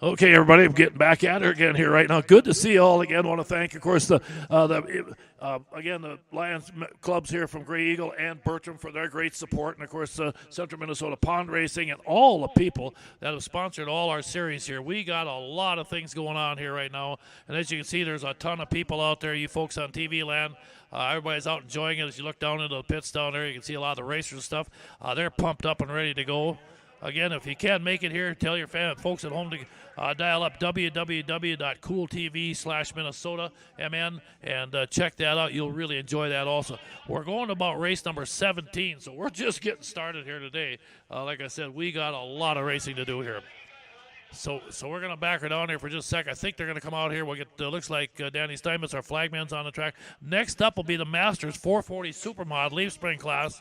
Okay, everybody, I'm getting back at her again here right now. Good to see you all again. I want to thank, of course, the Lions clubs here from Grey Eagle and Bertram for their great support, and of course, Central Minnesota Pond Racing and all the people that have sponsored all our series here. We got a lot of things going on here right now, and as you can see, there's a ton of people out there. You folks on TV land. Everybody's out enjoying it. As you look down into the pits down there, you can see a lot of the racers and stuff. They're pumped up and ready to go. Again, if you can't make it here, tell your folks at home to dial up www.cooltv/Minnesota and check that out. You'll really enjoy that also. We're going about race number 17, so we're just getting started here today. Like I said, we got a lot of racing to do here. So we're going to back her down here for just a sec. I think they're going to come out here. We'll get, looks like Danny Steinmetz, our flagman's on the track. Next up will be the Masters 440 Supermod Leaf Spring class.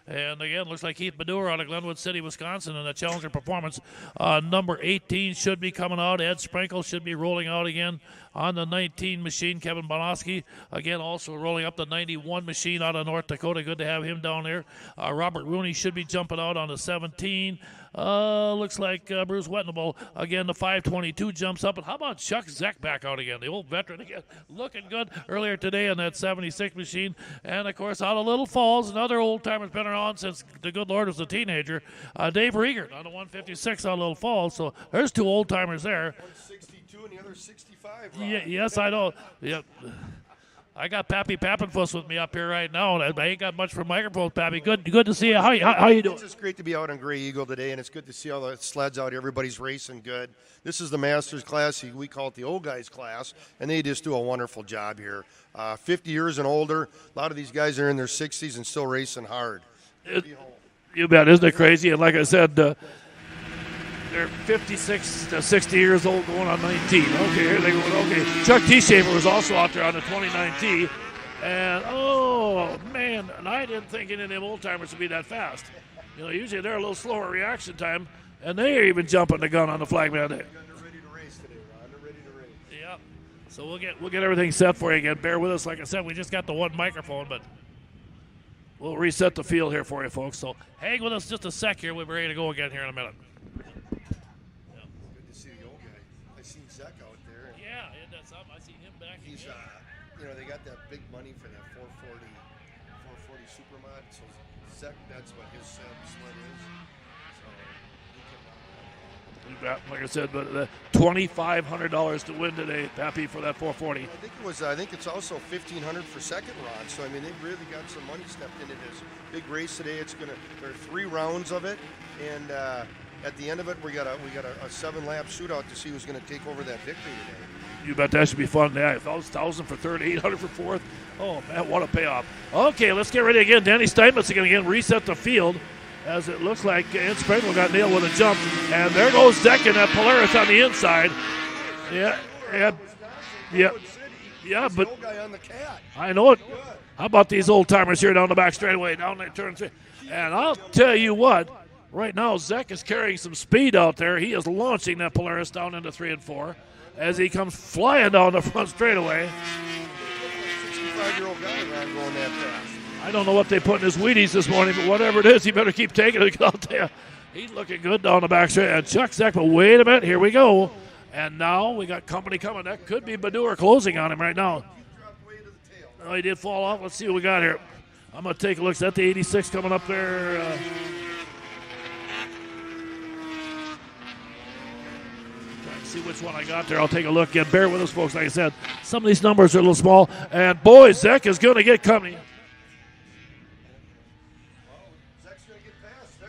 And again, looks like Keith Baddour out of Glenwood City, Wisconsin, in the Challenger Performance. Number 18 should be coming out. Ed Sprinkle should be rolling out again on the 19 machine. Kevin Bonoski, again, also rolling up the 91 machine out of North Dakota. Good to have him down there. Robert Rooney should be jumping out on the 17. Looks like Bruce Wettenable, again, the 522 jumps up. And how about Chuck Zeck back out again, the old veteran again, looking good earlier today on that 76 machine. And, of course, out of Little Falls, another old-timer's been around since the good Lord was a teenager, Dave Riegert on the 156 out of Little Falls. So there's two old-timers there. 162 and the other 65. Yes, I know. Yep. I got Pappy Pappenfuss with me up here right now. I ain't got much for microphones, Pappy. Good to see you. How you doing? It's just great to be out on Grey Eagle today, and it's good to see all the sleds out. Everybody's racing good. This is the Masters class. We call it the old guys class, and they just do a wonderful job here. 50 years and older. A lot of these guys are in their 60s and still racing hard. You bet. Isn't it crazy? And like I said, they're 56 to 60 years old going on 19. Okay, here they go. Okay, Chuck T. Schaefer was also out there on the 29T. And, oh, man, and I didn't think any of them old-timers would be that fast. You know, usually they're a little slower reaction time, and they're even jumping the gun on the flagman day. They're ready to race today, Ron. They're ready to race. Yep. So we'll get everything set for you again. Bear with us. Like I said, we just got the one microphone, but we'll reset the field here for you, folks. So hang with us just a sec here. We'll be ready to go again here in a minute. He's, they got that big money for that 440 Supermod. So Zek, that's what his sled is. So like I said, but $2,500 to win today, Pappy, for that 440. I think it's also $1,500 for second round. So I mean, they've really got some money stepped into this big race today. There are 3 rounds of it, and at the end of it, we got a 7-lap shootout to see who's going to take over that victory today. You bet that should be fun. Yeah, 1,000 for third, 800 for fourth. Oh, man, what a payoff. Okay, let's get ready again. Danny Steinmetz is going to reset the field as it looks like Ed Sprinkle got nailed with a jump. And there goes Zeck in that Polaris on the inside. Yeah, but I know it. How about these old-timers here down the back straightaway, down there, turn 3. And I'll tell you what, right now Zeck is carrying some speed out there. He is launching that Polaris down into 3 and 4. As he comes flying down the front straightaway. 65-year-old guy around going that fast. I don't know what they put in his Wheaties this morning, but whatever it is, he better keep taking it. I'll tell you, he's looking good down the back straight. And Chuck Zeck, but wait a minute, here we go. And now we got company coming. That could be Baddour closing on him right now. Oh, he did fall off. Let's see what we got here. I'm going to take a look. Is that the 86 coming up there? See which one I got there. I'll take a look again. Bear with us, folks. Like I said, some of these numbers are a little small. And boy, Zeck is going to get company.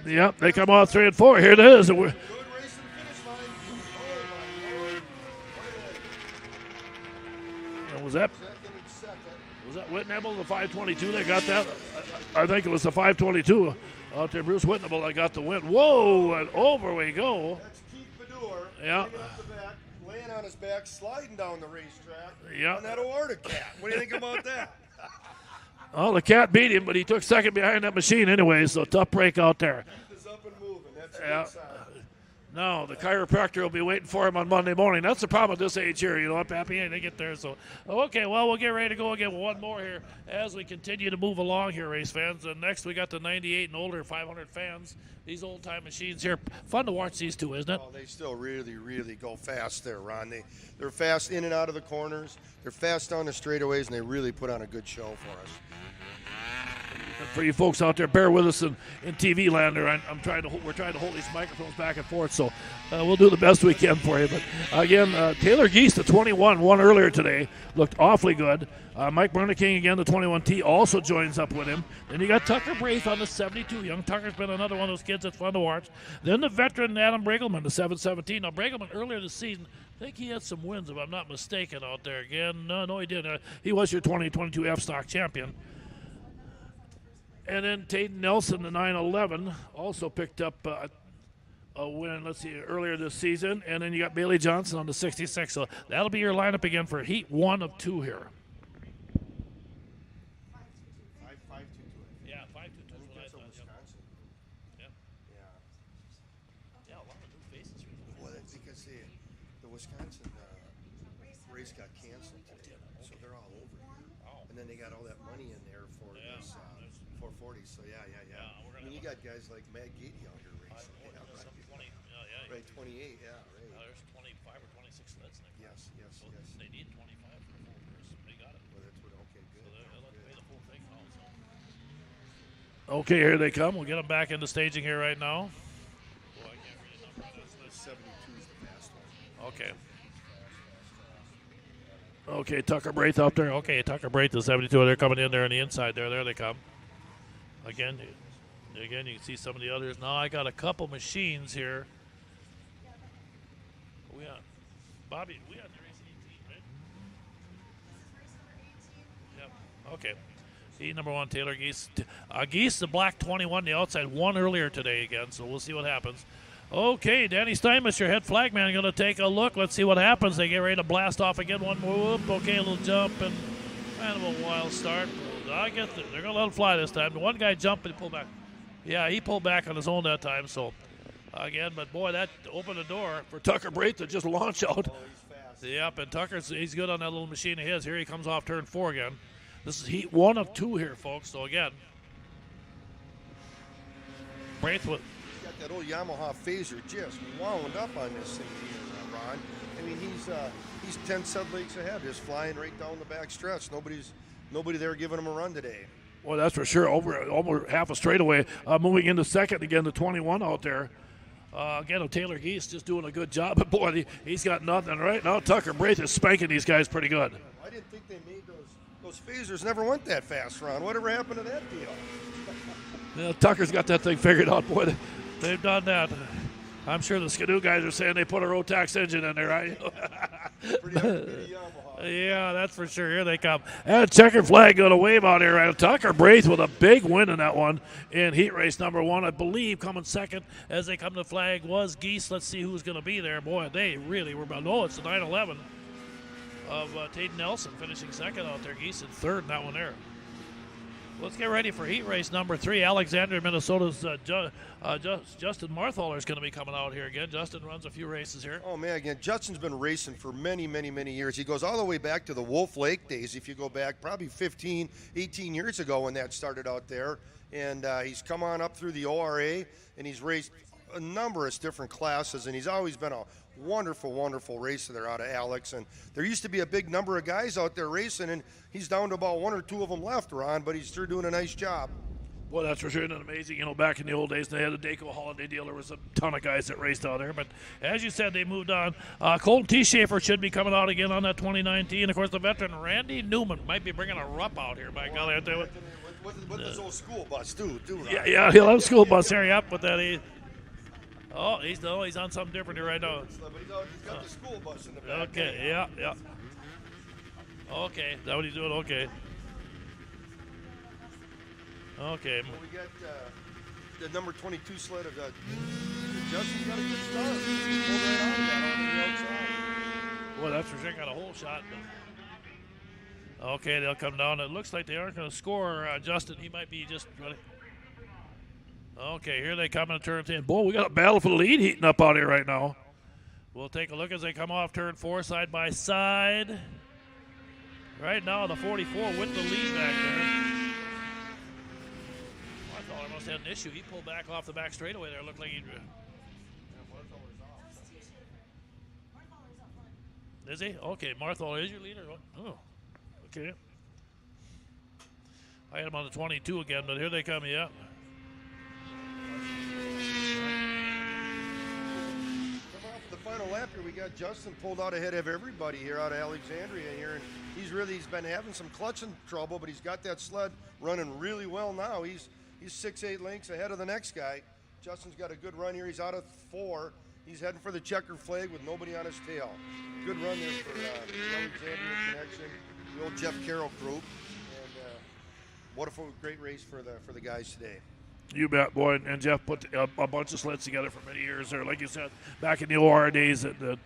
Yep, they come out 3 and 4. Here it is. Was that Whitnable, the 522? They got that. I think it was the 522 out there. Bruce Whitnable, I got the win. Whoa, and over we go. Yeah. Laying on his back, sliding down the racetrack. Yeah. On that Oarda cat. What do you think about that? Well, the cat beat him, but he took second behind that machine anyway, so tough break out there. Keep us up and moving. That's yeah. No, the chiropractor will be waiting for him on Monday morning. That's the problem at this age here, you know what, Pappy? They get there. So, okay, well, we'll get ready to go again with one more here as we continue to move along here, race fans. And next we got the 98 and older 500 fans. These old-time machines here. Fun to watch these two, isn't it? Oh, they still really, really go fast there, Ron. They're fast in and out of the corners. They're fast down the straightaways, and they really put on a good show for us. For you folks out there, bear with us in TV land. We're trying to hold these microphones back and forth, so we'll do the best we can for you. But again, Taylor Geese, the 21, won earlier today, looked awfully good. Mike Berneking again, the 21T, also joins up with him. Then you got Tucker Braith on the 72. Young Tucker's been another one of those kids that's fun to watch. Then the veteran Adam Bregelman, the 717. Now Bregelman earlier this season, I think he had some wins, if I'm not mistaken, out there again. No, he didn't. He was your 2022 F-Stock champion. And then Taden Nelson, the 911, also picked up a win, let's see, earlier this season. And then you got Bailey Johnson on the 66. So that'll be your lineup again for Heat 1 of 2 here. 5-2-2. Yeah, 5-2-2. That's a Wisconsin. Yep. Yeah, a lot of new faces here. Well, that's because the Wisconsin race got canceled today, so they're all over here. Oh. And then they got all that money in there for this 440. So yeah. I mean, you got guys like Matt Gady out here racing. Right, 28. Yeah, right. There's 25 or 26 sleds in there. Yes. So they need 25 for the full course. They got it. Well, that's what. Okay, good. So they'll have to pay the full thing also. Okay, here they come. We'll get them back into staging here right now. Boy, I can't read the number. That's 72 is the fast one. Okay. Okay, Tucker Braith up there. Okay, Tucker Braith, the 72. They're coming in there on the inside there. There they come. Again, you can see some of the others. Now I got a couple machines here. Bobby, we on the race 18, right? Yep. Okay. Heat number 1, Taylor Geese. Geese, the black 21, the outside, won earlier today again, so we'll see what happens. Okay, Danny Steinmetz, your head flagman, going to take a look. Let's see what happens. They get ready to blast off again. One more whoop. Okay, a little jump and kind of a wild start. I get it. They're going to let him fly this time. The one guy jumped and he pulled back. Yeah, he pulled back on his own that time, so again, but boy, that opened the door for Tucker Braith to just launch out. Oh, he's fast. Yep, and he's good on that little machine of his. Here he comes off turn 4 again. This is Heat 1 of 2 here, folks. So again, Braith with. He's got that old Yamaha phaser just wound up on this thing here, Ron. I mean, he's 10 sud leagues ahead, just flying right down the back stretch. Nobody there giving him a run today. Well, that's for sure. Over half a straightaway. Moving into second again, the 21 out there. Again, Taylor Geese just doing a good job. But boy, he's got nothing right now. Tucker Braith is spanking these guys pretty good. I didn't think they made those phasers never went that fast, Ron. Whatever happened to that deal? Yeah, Tucker's got that thing figured out. Boy, they've done that. I'm sure the Skidoo guys are saying they put a Rotax engine in there, right? Pretty Yamaha. Yeah, that's for sure. Here they come. And checker flag going to wave out here. And Tucker Braith with a big win in that one in heat race number 1. I believe coming second as they come to flag was Geese. Let's see who's going to be there. Boy, they really were about. No, it's the 911 of Taden Nelson finishing second out there. Geese in third in that one there. Let's get ready for heat race number 3. Alexander, Minnesota's Justin Marthaler is going to be coming out here again. Justin runs a few races here. Oh, man, again, Justin's been racing for many, many, many years. He goes all the way back to the Wolf Lake days, if you go back probably 15, 18 years ago when that started out there. And he's come on up through the ORA, and he's raced a number of different classes, and he's always been a wonderful, wonderful racer there out of Alex. And there used to be a big number of guys out there racing, and he's down to about 1 or 2 of them left, Ron, but he's sure doing a nice job. Well, that's for sure. And amazing. Back in the old days, they had a Daco holiday deal. There was a ton of guys that raced out there. But as you said, they moved on. Colton T. Schaefer should be coming out again on that 2019. Of course, the veteran Randy Newman might be bringing a rup out here. By golly, out there. With this old school bus, too, Ron. Yeah, he'll have a school bus here. Yep, with that. He's on something different here right now. But he's got the school bus in the back. Okay, yeah. Okay, is that what he's doing? Okay. Okay. Well, we got the number 22 sled of Justin's got a good start. He's pulled right out of that on the outside. Well, that's for sure. Got a whole shot. But okay, they'll come down. It looks like they aren't going to score Justin. He might be just running. Okay, here they come in turn 10. Boy, we got a battle for the lead heating up out here right now. We'll take a look as they come off turn 4 side by side. Right now, the 44 with the lead back there. I thought I must have had an issue. He pulled back off the back straightaway there. Looked like he'd. Is he? Okay, Marthol is your leader. Oh, okay. I had him on the 22 again, but here they come, yeah. The final lap here, we got Justin pulled out ahead of everybody here out of Alexandria here, and he's been having some clutching trouble, but he's got that sled running really well now. He's 6-8 lengths ahead of the next guy. Justin's got a good run here. He's out of 4. He's heading for the checkered flag with nobody on his tail. Good run there for Alexandria Connection, the old Jeff Carroll group, and what a great race for the guys today. You bet, boy. And Jeff put a bunch of sleds together for many years there, like you said, back in the OR days, and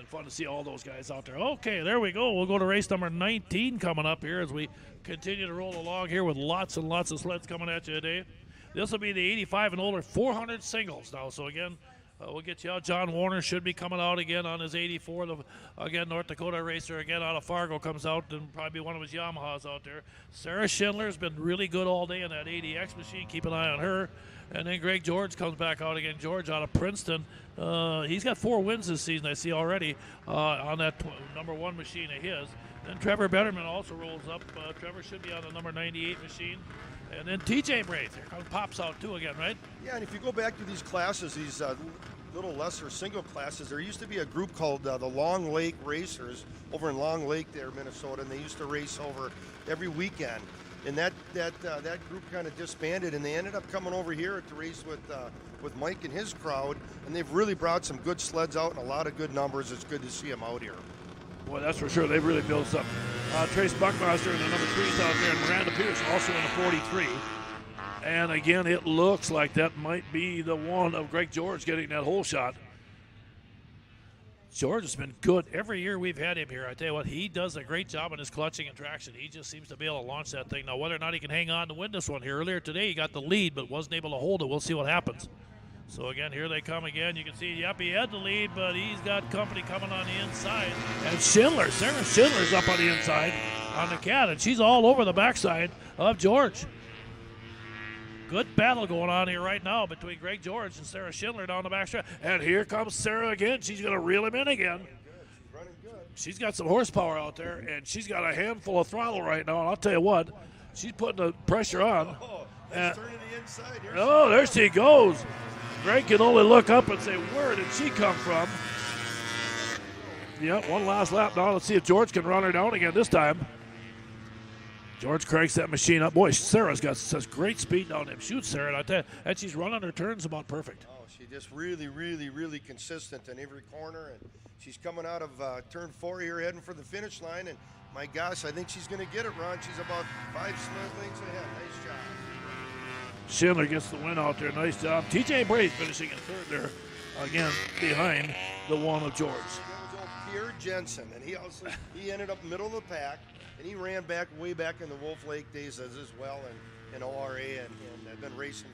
fun to see all those guys out there. Okay, there we go. We'll go to race number 19 coming up here as we continue to roll along here with lots and lots of sleds coming at you today. This will be the 85 and older 400 singles now. So again, we'll get you out. John Warner should be coming out again on his 84. Again, North Dakota racer again out of Fargo comes out, and probably one of his Yamahas out there. Sarah Schindler's been really good all day in that 80X machine. Keep an eye on her. And then Greg George comes back out again. George out of Princeton. He's got 4 wins this season, I see already, on that number 1 machine of his. Then Trevor Betterman also rolls up. Trevor should be on the number 98 machine. And then TJ Braith here pops out too again, right? Yeah, and if you go back to these classes, these little lesser single classes, there used to be a group called the Long Lake Racers over in Long Lake there, Minnesota, and they used to race over every weekend. And that group kind of disbanded, and they ended up coming over here to race with Mike and his crowd, and they've really brought some good sleds out and a lot of good numbers. It's good to see them out here. Boy, that's for sure. They've really built something. Trace Buckmaster in the number 3s out there, and Miranda Pierce also in the 43. And again, it looks like that might be the one of Greg George getting that hole shot. George has been good every year we've had him here. I tell you what, he does a great job on his clutching and traction. He just seems to be able to launch that thing. Now, whether or not he can hang on to win this one here. Earlier today, he got the lead, but wasn't able to hold it. We'll see what happens. So again, here they come again. You can see, yep, he had the lead, but he's got company coming on the inside. And Schindler, Sarah Schindler's up on the inside on the cat, and she's all over the backside of George. Good battle going on here right now between Greg George and Sarah Schindler down the backstretch. And here comes Sarah again. She's going to reel him in again. She's running good. She's got some horsepower out there, and she's got a handful of throttle right now. And I'll tell you what, she's putting the pressure on. Turning the inside. There she goes. Greg can only look up and say, where did she come from? Yeah, one last lap now. Let's see if George can run her down again this time. George cranks that machine up. Boy, Sarah's got such great speed down there. Shoot, Sarah. And I tell you, and she's running her turns about perfect. Oh, she just really, really, really consistent in every corner. And she's coming out of turn 4 here, heading for the finish line. And my gosh, I think she's going to get it, Ron. She's about 5 lengths ahead. Nice job. Schindler gets the win out there. Nice job. TJ Braith finishing in third there. Again, behind the one of George. That was old Pierre Jensen. And he ended up middle of the pack. And he ran way back in the Wolf Lake days as well in ORA and have been racing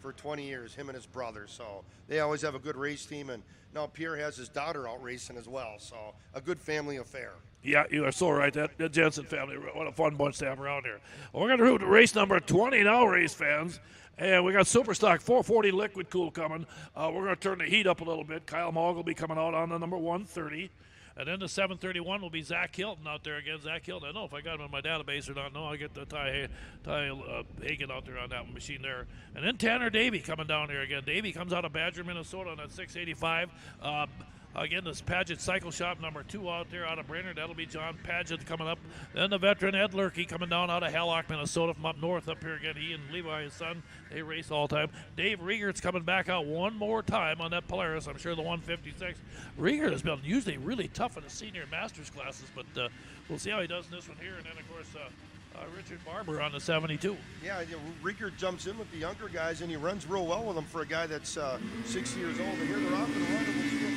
for 20 years, him and his brother. So they always have a good race team. And now Pierre has his daughter out racing as well. So a good family affair. Yeah, you are so right. That Jensen family, what a fun bunch to have around here. Well, we're going to move to race number 20 now, race fans. And we got Superstock 440 Liquid Cool coming. We're going to turn the heat up a little bit. Kyle Mogg will be coming out on the number 130. And then the 731 will be Zach Hilton out there again. Zach Hilton, I don't know if I got him in my database or not. No, I get the Ty Hagen out there on that machine there. And then Tanner Davey coming down here again. Davey comes out of Badger, Minnesota on that 685. Again, this Paget Cycle Shop number 2 out there out of Brainerd. That'll be John Paget coming up. Then the veteran Ed Lurkey coming down out of Hallock, Minnesota from up north up here again. He and Levi, his son, they race all the time. Dave Riegert's coming back out one more time on that Polaris. I'm sure the 156. Riegert has been usually really tough in the senior masters classes, but we'll see how he does in this one here. And then, of course, Richard Barber on the 72. Yeah, Riegert jumps in with the younger guys, and he runs real well with them for a guy that's 60 years old. And here they're off and running. We'll see what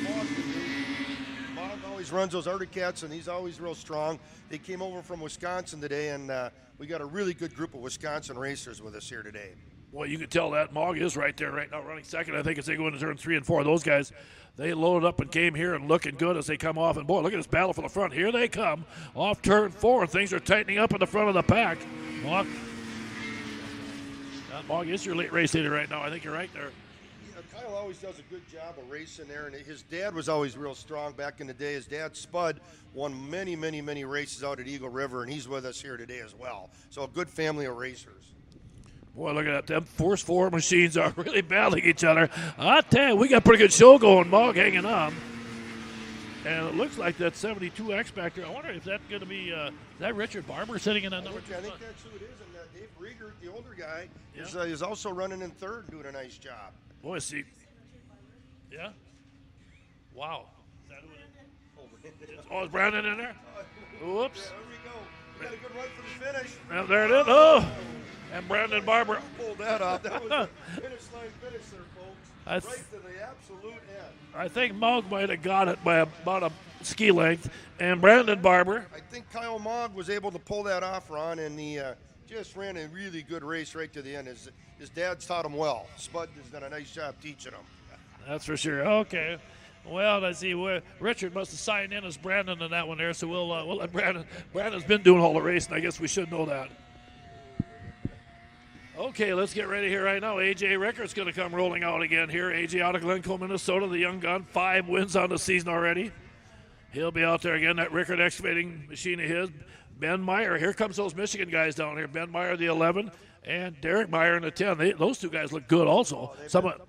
Mogg always runs those Arctic Cats, and he's always real strong. They came over from Wisconsin today, and we got a really good group of Wisconsin racers with us here today. Boy, you can tell that Mog is right there right now running second. I think as they go into turn 3 and 4. Those guys, they loaded up and came here and looking good as they come off. And boy, look at this battle for the front. Here they come off turn 4. Things are tightening up in the front of the pack. Mog. That Mog is your late race leader right now. I think you're right there. Yeah, Kyle always does a good job of racing there, and his dad was always real strong back in the day. His dad, Spud, won many, many, many races out at Eagle River, and he's with us here today as well. So a good family of racers. Boy, look at that. Them Force 4 machines are really battling each other. I tell you, we got a pretty good show going. Mog hanging on. And it looks like that 72X back there. I wonder if that's going to be, is that Richard Barber sitting in that number 2? I think that's who it is. And Dave Rieger, the older guy, is also running in third and doing a nice job. Boy, see. Yeah? Wow. Is that who it is? Oh, is Brandon in there? Whoops. Yeah, there we go. We got a good run for the finish. Well, there it is. Oh. And Brandon Barber pulled that off. That was a finish line finish there, folks. Right to the absolute end. I think Mog might have got it by about a ski length. And Brandon Barber. I think Kyle Mog was able to pull that off, Ron, and he just ran a really good race right to the end. His dad's taught him well. Spud has done a nice job teaching him. That's for sure. Okay. Well, I see. Richard must have signed in as Brandon in that one there, so we'll let Brandon. Brandon's been doing all the racing. I guess we should know that. Okay, let's get ready here right now. A.J. Rickert's going to come rolling out again here. A.J. out of Glencoe, Minnesota, the young gun. 5 wins on the season already. He'll be out there again, that Rickert excavating machine of his. Ben Meyer, here comes those Michigan guys down here. Ben Meyer, the 11, and Derek Meyer in the 10. Those two guys look good also.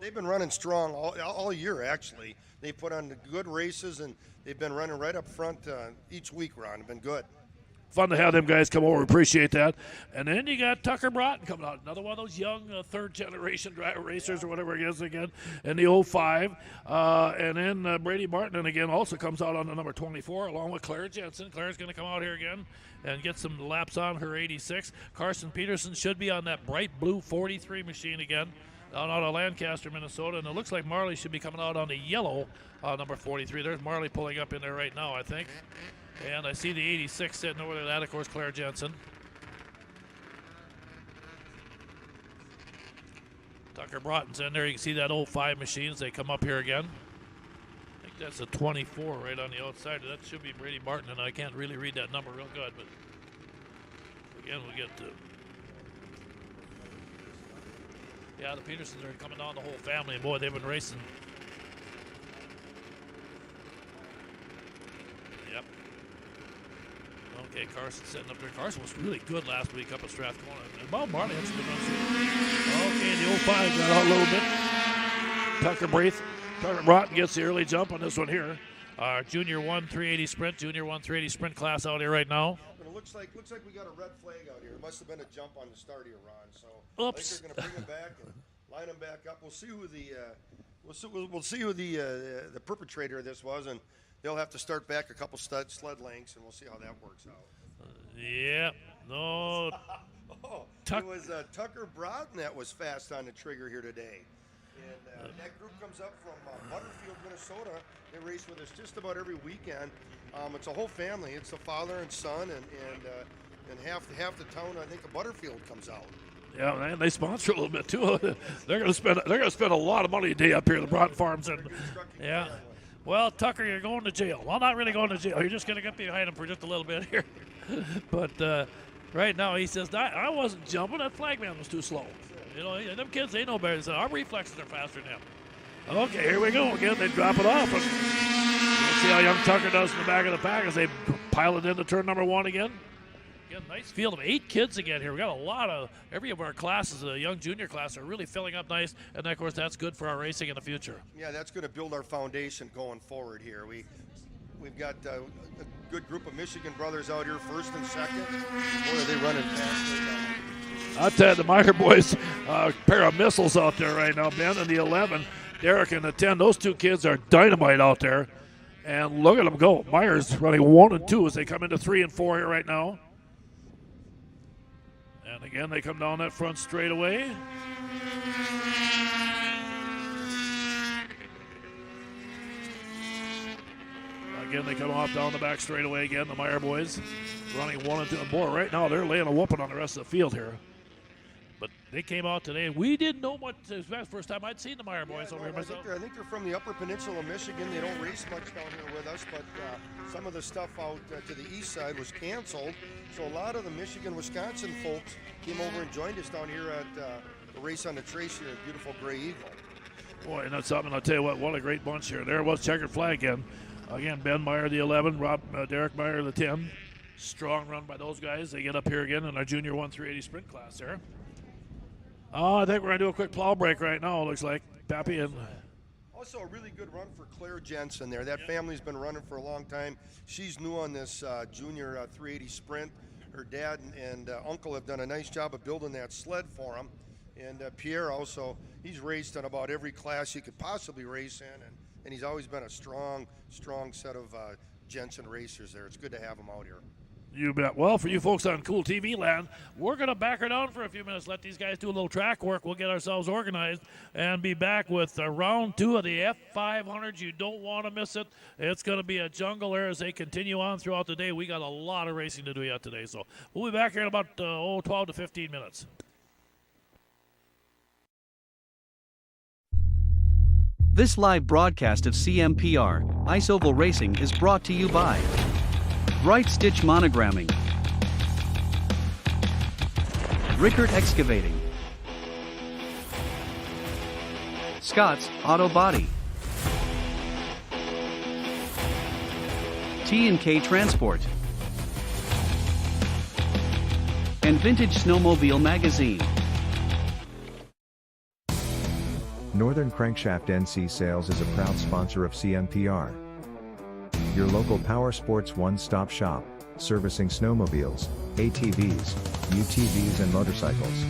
They've been running strong all year, actually. They put on good races, and they've been running right up front each week, Ron. They've been good. Fun to have them guys come over. Appreciate that. And then you got Tucker Broughton coming out. Another one of those young third-generation racers or whatever it is again in the 05. And then Brady Martin again also comes out on the number 24 along with Claire Jensen. Claire's going to come out here again and get some laps on her 86. Carson Peterson should be on that bright blue 43 machine again down out of Lancaster, Minnesota. And it looks like Marley should be coming out on the yellow number 43. There's Marley pulling up in there right now, I think. And I see the 86 sitting over there. That, of course, Claire Jensen. Tucker Broughton's in there. You can see that 05 machines. They come up here again. I think that's a 24 right on the outside. That should be Brady Martin, and I can't really read that number real good. But again, we get to... Yeah, the Petersons are coming down, the whole family. And boy, they've been racing. Yep. Okay, Carson sitting up there. Carson was really good last week up at Strathcona. And Bob Marley had some good runs too. Okay, the 05 got out a little bit. Tucker Broughton gets the early jump on this one here. Junior 1 380 sprint, Junior 1 380 sprint class out here right now. It looks like we got a red flag out here. It must have been a jump on the start here, Ron. So oops. I think they're going to bring him back and line him back up. We'll see who we'll see who the perpetrator of this was, and they'll have to start back a couple sled lengths, and we'll see how that works out. Yeah, no. It was Tucker Broughton that was fast on the trigger here today. And that group comes up from Butterfield, Minnesota. They race with us just about every weekend. It's a whole family. It's a father and son, and half the town, I think, of Butterfield comes out. Yeah, and they sponsor a little bit too. They're going to spend a lot of money a day up here at the Broughton Farms, and yeah. Well, Tucker, you're going to jail. Well, not really going to jail. You're just going to get behind him for just a little bit here. But right now, he says, I wasn't jumping. That flagman was too slow. You know, them kids, they know better. So our reflexes are faster than him. Okay, here we go again. They drop it off. And we'll see how young Tucker does in the back of the pack as they pile it into turn number 1 again. Again, nice field of 8 kids again here. We got a lot of, every of our classes, the young junior class, are really filling up nice. And, of course, that's good for our racing in the future. Yeah, that's going to build our foundation going forward here. We've got a good group of Michigan brothers out here, first and second. Boy, are they running fast right now. I'll tell you, the Meyer boys, a pair of missiles out there right now. Ben in the 11, Derek in the 10. Those two kids are dynamite out there. And look at them go. Meyer's running 1 and 2 as they come into 3 and 4 here right now. And again, they come down that front straightaway. Again, they come off down the back straightaway again, the Meyer boys. Running 1 and 2. And boy, right now they're laying a whooping on the rest of the field here. But they came out today, and we didn't know what to expect. First time I'd seen the Meyer boys over here myself. I think they're from the Upper Peninsula of Michigan. They don't race much down here with us, but some of the stuff out to the east side was canceled. So a lot of the Michigan, Wisconsin folks came over and joined us down here at the race on the Trace here at beautiful Gray Eagle. Boy, and that's something. I'll tell you what a great bunch here. There was checkered flag again. Again, Ben Meyer, the 11, Derek Meyer, the 10. Strong run by those guys. They get up here again in our junior 1-380 sprint class there. Oh, I think we're going to do a quick plow break right now, it looks like. Pappy and... Also a really good run for Claire Jensen there. That family's been running for a long time. She's new on this junior 380 sprint. Her dad and uncle have done a nice job of building that sled for him. And Pierre also, he's raced on about every class he could possibly race in. And he's always been a strong set of Jensen racers there. It's good to have him out here. You bet. Well, for you folks on Cool TV Land, we're going to back her down for a few minutes, let these guys do a little track work. We'll get ourselves organized and be back with round 2 of the F500. You don't want to miss it. It's going to be a jungle there as they continue on throughout the day. We got a lot of racing to do yet today. So we'll be back here in about 12 to 15 minutes. This live broadcast of CMPR, Ice Oval Racing is brought to you by Bright Stitch Monogramming, Rickert Excavating, Scott's Auto Body, T&K Transport, and Vintage Snowmobile Magazine. Northern Crankshaft NC Sales is a proud sponsor of CMPR. Your local power sports one-stop shop, servicing snowmobiles, ATVs, UTVs and motorcycles.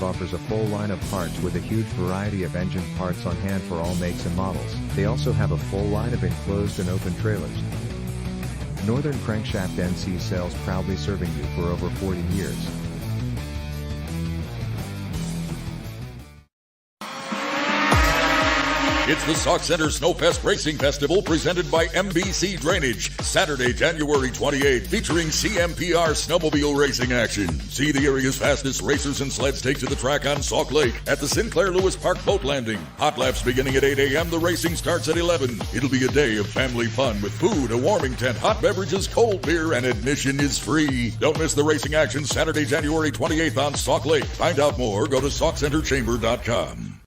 Offers a full line of parts with a huge variety of engine parts on hand for all makes and models. They also have a full line of enclosed and open trailers. Northern Crankshaft NC Sales, proudly serving you for over 40 years. It's the Sauk Center Snowfest Racing Festival presented by MBC Drainage. Saturday, January 28th, featuring CMPR snowmobile racing action. See the area's fastest racers and sleds take to the track on Sauk Lake at the Sinclair Lewis Park Boat Landing. Hot laps beginning at 8 a.m. The racing starts at 11. It'll be a day of family fun with food, a warming tent, hot beverages, cold beer, and admission is free. Don't miss the racing action Saturday, January 28th on Sauk Lake. Find out more, go to SaukCenterChamber.com.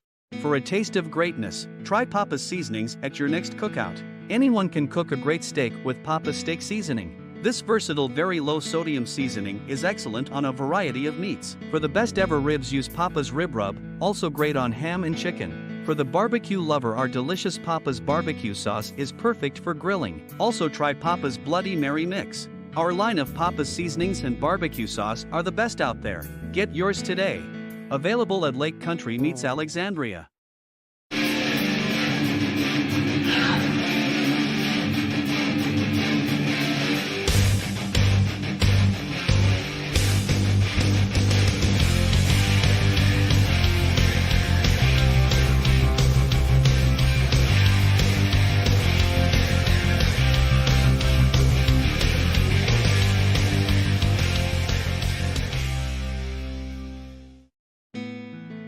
For a taste of greatness, try Papa's Seasonings at your next cookout. Anyone can cook a great steak with Papa's Steak Seasoning. This versatile, very low-sodium seasoning is excellent on a variety of meats. For the best ever ribs, use Papa's Rib Rub, also great on ham and chicken. For the barbecue lover, our delicious Papa's Barbecue Sauce is perfect for grilling. Also try Papa's Bloody Mary Mix. Our line of Papa's Seasonings and Barbecue Sauce are the best out there. Get yours today. Available at Lake Country Meats Alexandria.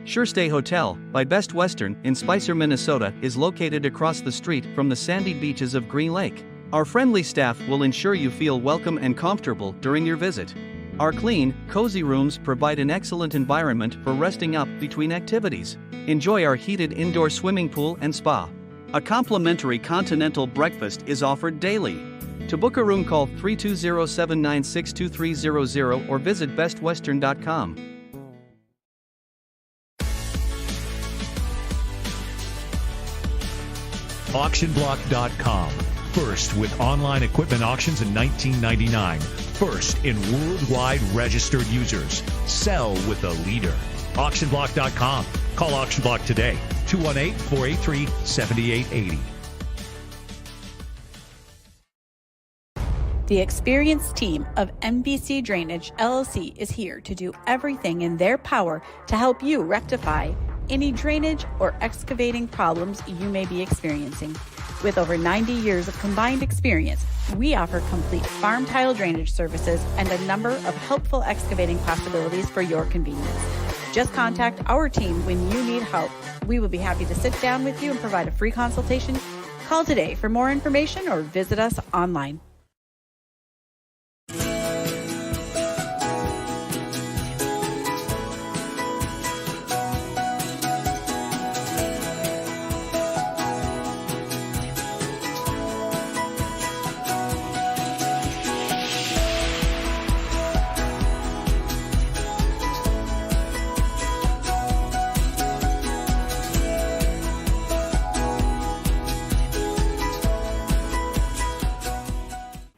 SureStay Hotel by Best Western in Spicer, Minnesota is located across the street from the sandy beaches of Green Lake. Our friendly staff will ensure you feel welcome and comfortable during your visit. Our clean, cozy rooms provide an excellent environment for resting up between activities. Enjoy our heated indoor swimming pool and spa. A complimentary continental breakfast is offered daily. To book a room, call 320-796-2300 or visit bestwestern.com. AuctionBlock.com. First with online equipment auctions in 1999. First in worldwide registered users. Sell with a leader. AuctionBlock.com. Call AuctionBlock today. 218-483-7880. The experienced team of MBC Drainage LLC is here to do everything in their power to help you rectify any drainage or excavating problems you may be experiencing. With over 90 years of combined experience, we offer complete farm tile drainage services and a number of helpful excavating possibilities for your convenience. Just contact our team when you need help. We will be happy to sit down with you and provide a free consultation. Call today for more information or visit us online.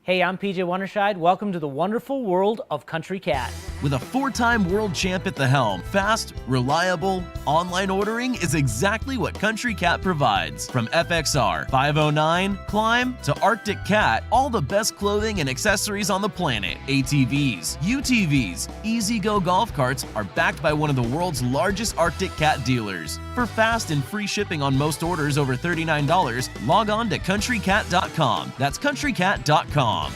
Hey, I'm PJ Wonderscheid. Welcome to the wonderful world of Country Cat. With a 4-time world champ at the helm, fast, reliable, online ordering is exactly what Country Cat provides. From FXR, 509, Climb, to Arctic Cat, all the best clothing and accessories on the planet. ATVs, UTVs, E-Z-Go golf carts are backed by one of the world's largest Arctic Cat dealers. For fast and free shipping on most orders over $39, log on to countrycat.com. That's countrycat.com.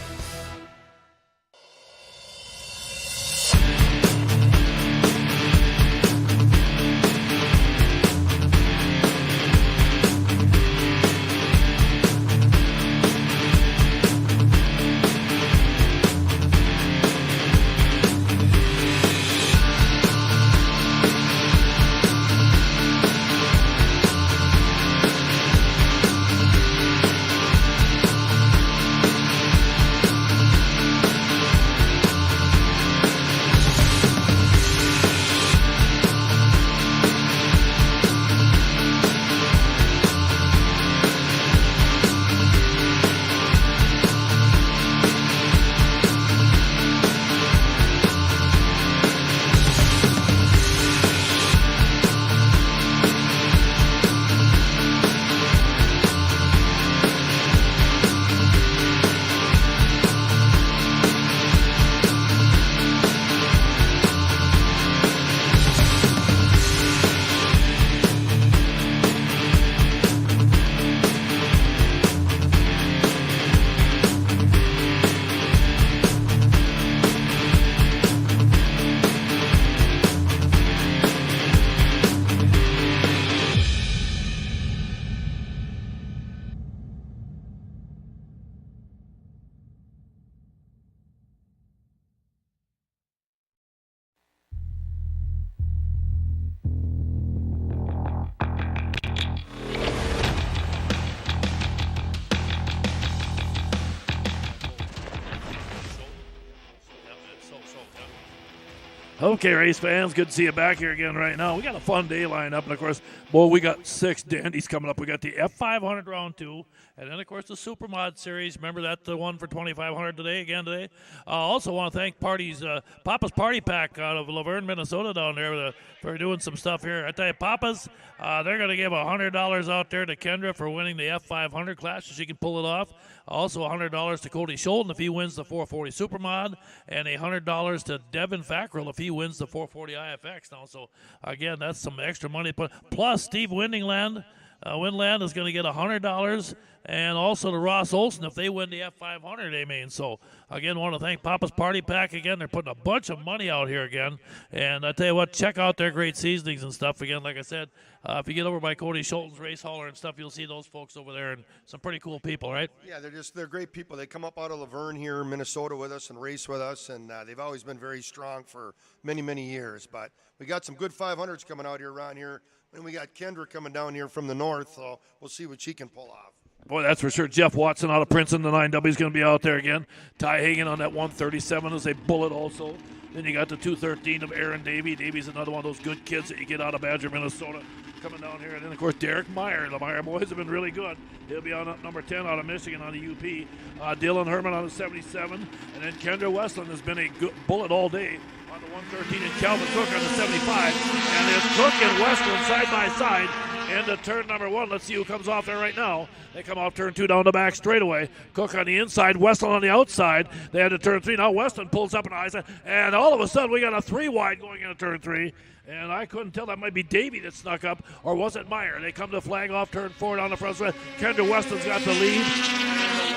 Okay, race fans, good to see you back here again right now. We got a fun day lined up, and of course, boy, we got 6 dandies coming up. We got the F500 round 2, and then of course the Super Mod Series. Remember that the one for $2,500 today. I also want to thank Papa's Party Pack out of Laverne, Minnesota, down there for doing some stuff here. I tell you, Papa's, they're going to give $100 out there to Kendra for winning the F500 class, so she can pull it off. Also $100 to Cody Scholten if he wins the 440 Supermod, and $100 to Devin Fackrell if he wins the 440 IFX now. So again, that's some extra money. Plus Steve Windland is going to get $100, and also to Ross Olson if they win the F500. So again, want to thank Papa's Party Pack again. They're putting a bunch of money out here again, and I tell you what, check out their great seasonings and stuff. Again, like I said, if you get over by Cody Scholten's race hauler and stuff, you'll see those folks over there, and some pretty cool people, right? Yeah, they're great people. They come up out of Laverne here in Minnesota with us and race with us, and they've always been very strong for many, many years. But we got some good 500s coming out here around here, and we got Kendra coming down here from the north, so we'll see what she can pull off. Boy, that's for sure. Jeff Watson out of Princeton, the 9W, is going to be out there again. Ty Hagan on that 137 is a bullet also. Then you got the 213 of Aaron Davey. Davey's another one of those good kids that you get out of Badger, Minnesota, coming down here. And then, of course, Derek Meyer. The Meyer boys have been really good. He'll be on number 10 out of Michigan on the UP. Dylan Herman on the 77. And then Kendra Westland has been a good bullet all day on the 113, and Calvin Cook on the 75. And it's Cook and Westland side by side into turn number 1. Let's see who comes off there right now. They come off turn 2 down the back straightaway. Cook on the inside, Westland on the outside. They had to turn 3. Now Westland pulls up an eye, and all of a sudden we got a 3 wide going into turn 3. And I couldn't tell, that might be Davey that snuck up, or was it Meyer? They come to flag off turn 4 down the front stretch. Kendra Westland's got the lead. And the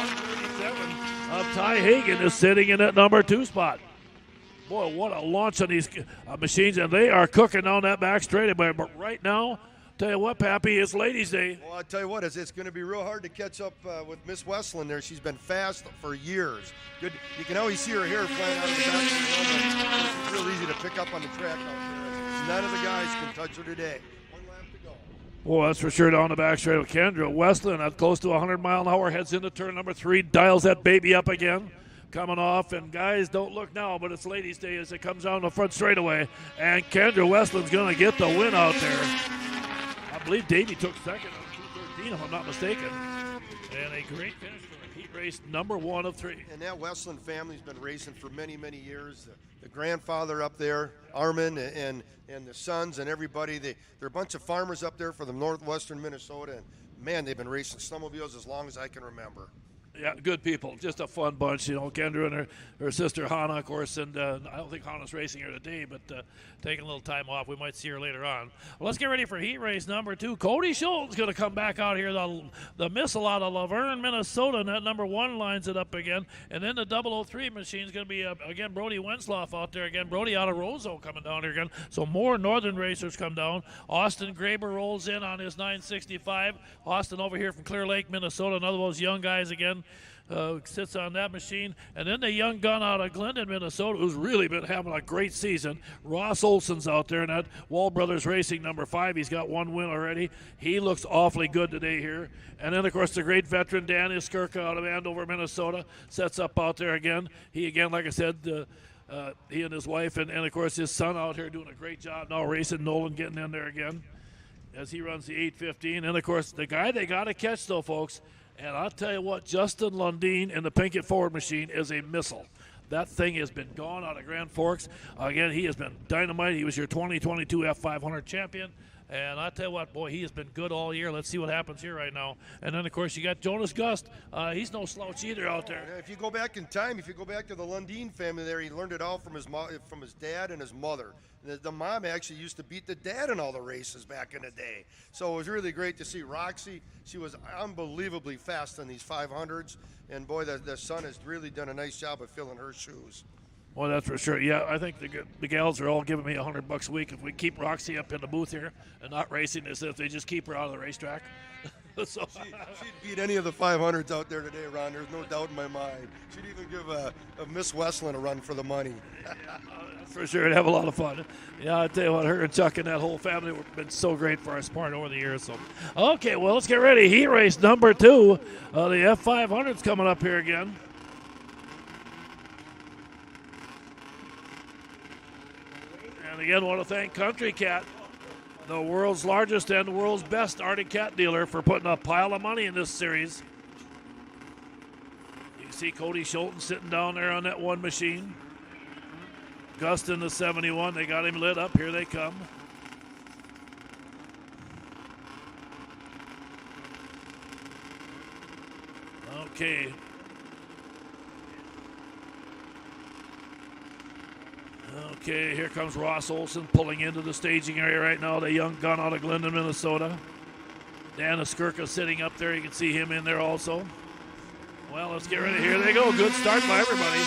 137 of Ty Hagan is sitting in that number 2 spot. Boy, what a launch on these machines, and they are cooking down that back straightaway. But right now, tell you what, Pappy, it's Ladies' Day. Well, I'll tell you what, it's going to be real hard to catch up with Miss Westland there. She's been fast for years. Good. You can always see her hair flying out of the back of the helmet. It's real easy to pick up on the track out there. None of the guys can touch her today. One lap to go. Well, that's for sure down the back straight of Kendra. Westland at close to 100 mile an hour, heads into turn number 3, dials that baby up again. Coming off, and guys, don't look now, but it's Ladies' Day as it comes down the front straightaway, and Kendra Westland's going to get the win out there. I believe Davey took second on 2:13, if I'm not mistaken, and a great finish for heat race number 1 of 3. And that Westland family's been racing for many, many years. The grandfather up there, Armin, and the sons and everybody, they're a bunch of farmers up there for the northwestern Minnesota, and man, they've been racing snowmobiles as long as I can remember. Yeah, good people. Just a fun bunch, you know. Kendra and her sister Hannah, of course, and I don't think Hannah's racing here today, but taking a little time off. We might see her later on. Well, let's get ready for heat race number 2. Cody Schultz going to come back out here. The missile out of Laverne, Minnesota, and that number 1 lines it up again. And then the 003 machine is going to be, again, Brody Wensloff out there again. Brody out of Roseau coming down here again. So more northern racers come down. Austin Graber rolls in on his 965. Austin over here from Clear Lake, Minnesota, another of those young guys again. Sits on that machine. And then the young gun out of Glendon, Minnesota, who's really been having a great season. Ross Olson's out there in that Wall Brothers Racing number 5. He's got 1 win already. He looks awfully good today here. And then, of course, the great veteran Dan Iskirka out of Andover, Minnesota, sets up out there again. He, again, like I said, he and his wife and, of course, his son out here doing a great job now racing. Nolan getting in there again as he runs the 8:15. And, of course, the guy they got to catch, though, folks, and I'll tell you what, Justin Lundeen in the Pinkett Ford machine is a missile. That thing has been gone out of Grand Forks. Again, he has been dynamite. He was your 2022 F500 champion. And I'll tell you what, boy, he has been good all year. Let's see what happens here right now. And then, of course, you got Jonas Gust. He's no slouch either out there. If you go back in time, if you go back to the Lundeen family there, he learned it all from his dad and his mother. The mom actually used to beat the dad in all the races back in the day. So it was really great to see Roxy. She was unbelievably fast on these 500s. And, boy, the son has really done a nice job of filling her shoes. Well, that's for sure. Yeah, I think the gals are all giving me $100 a week if we keep Roxy up in the booth here and not racing as if they just keep her out of the racetrack. So she'd beat any of the 500s out there today, Ron. There's no doubt in my mind. She'd even give a Miss Westland a run for the money. Yeah, that's for sure. It'd have a lot of fun. Yeah, I tell you what, her and Chuck and that whole family have been so great for our sport over the years. So, okay, well, let's get ready. Heat race number 2. The F500's coming up here again. And again, I want to thank Country Cat, the world's largest and the world's best Arctic cat dealer, for putting a pile of money in this series. You can see Cody Schulten sitting down there on that 1 machine. Gust in the 71. They got him lit up. Here they come. Okay. Okay, here comes Ross Olson pulling into the staging area right now, the young gun out of Glendon, Minnesota. Dan Iskirka sitting up there. You can see him in there also. Well, let's get ready. Here they go. Good start by everybody.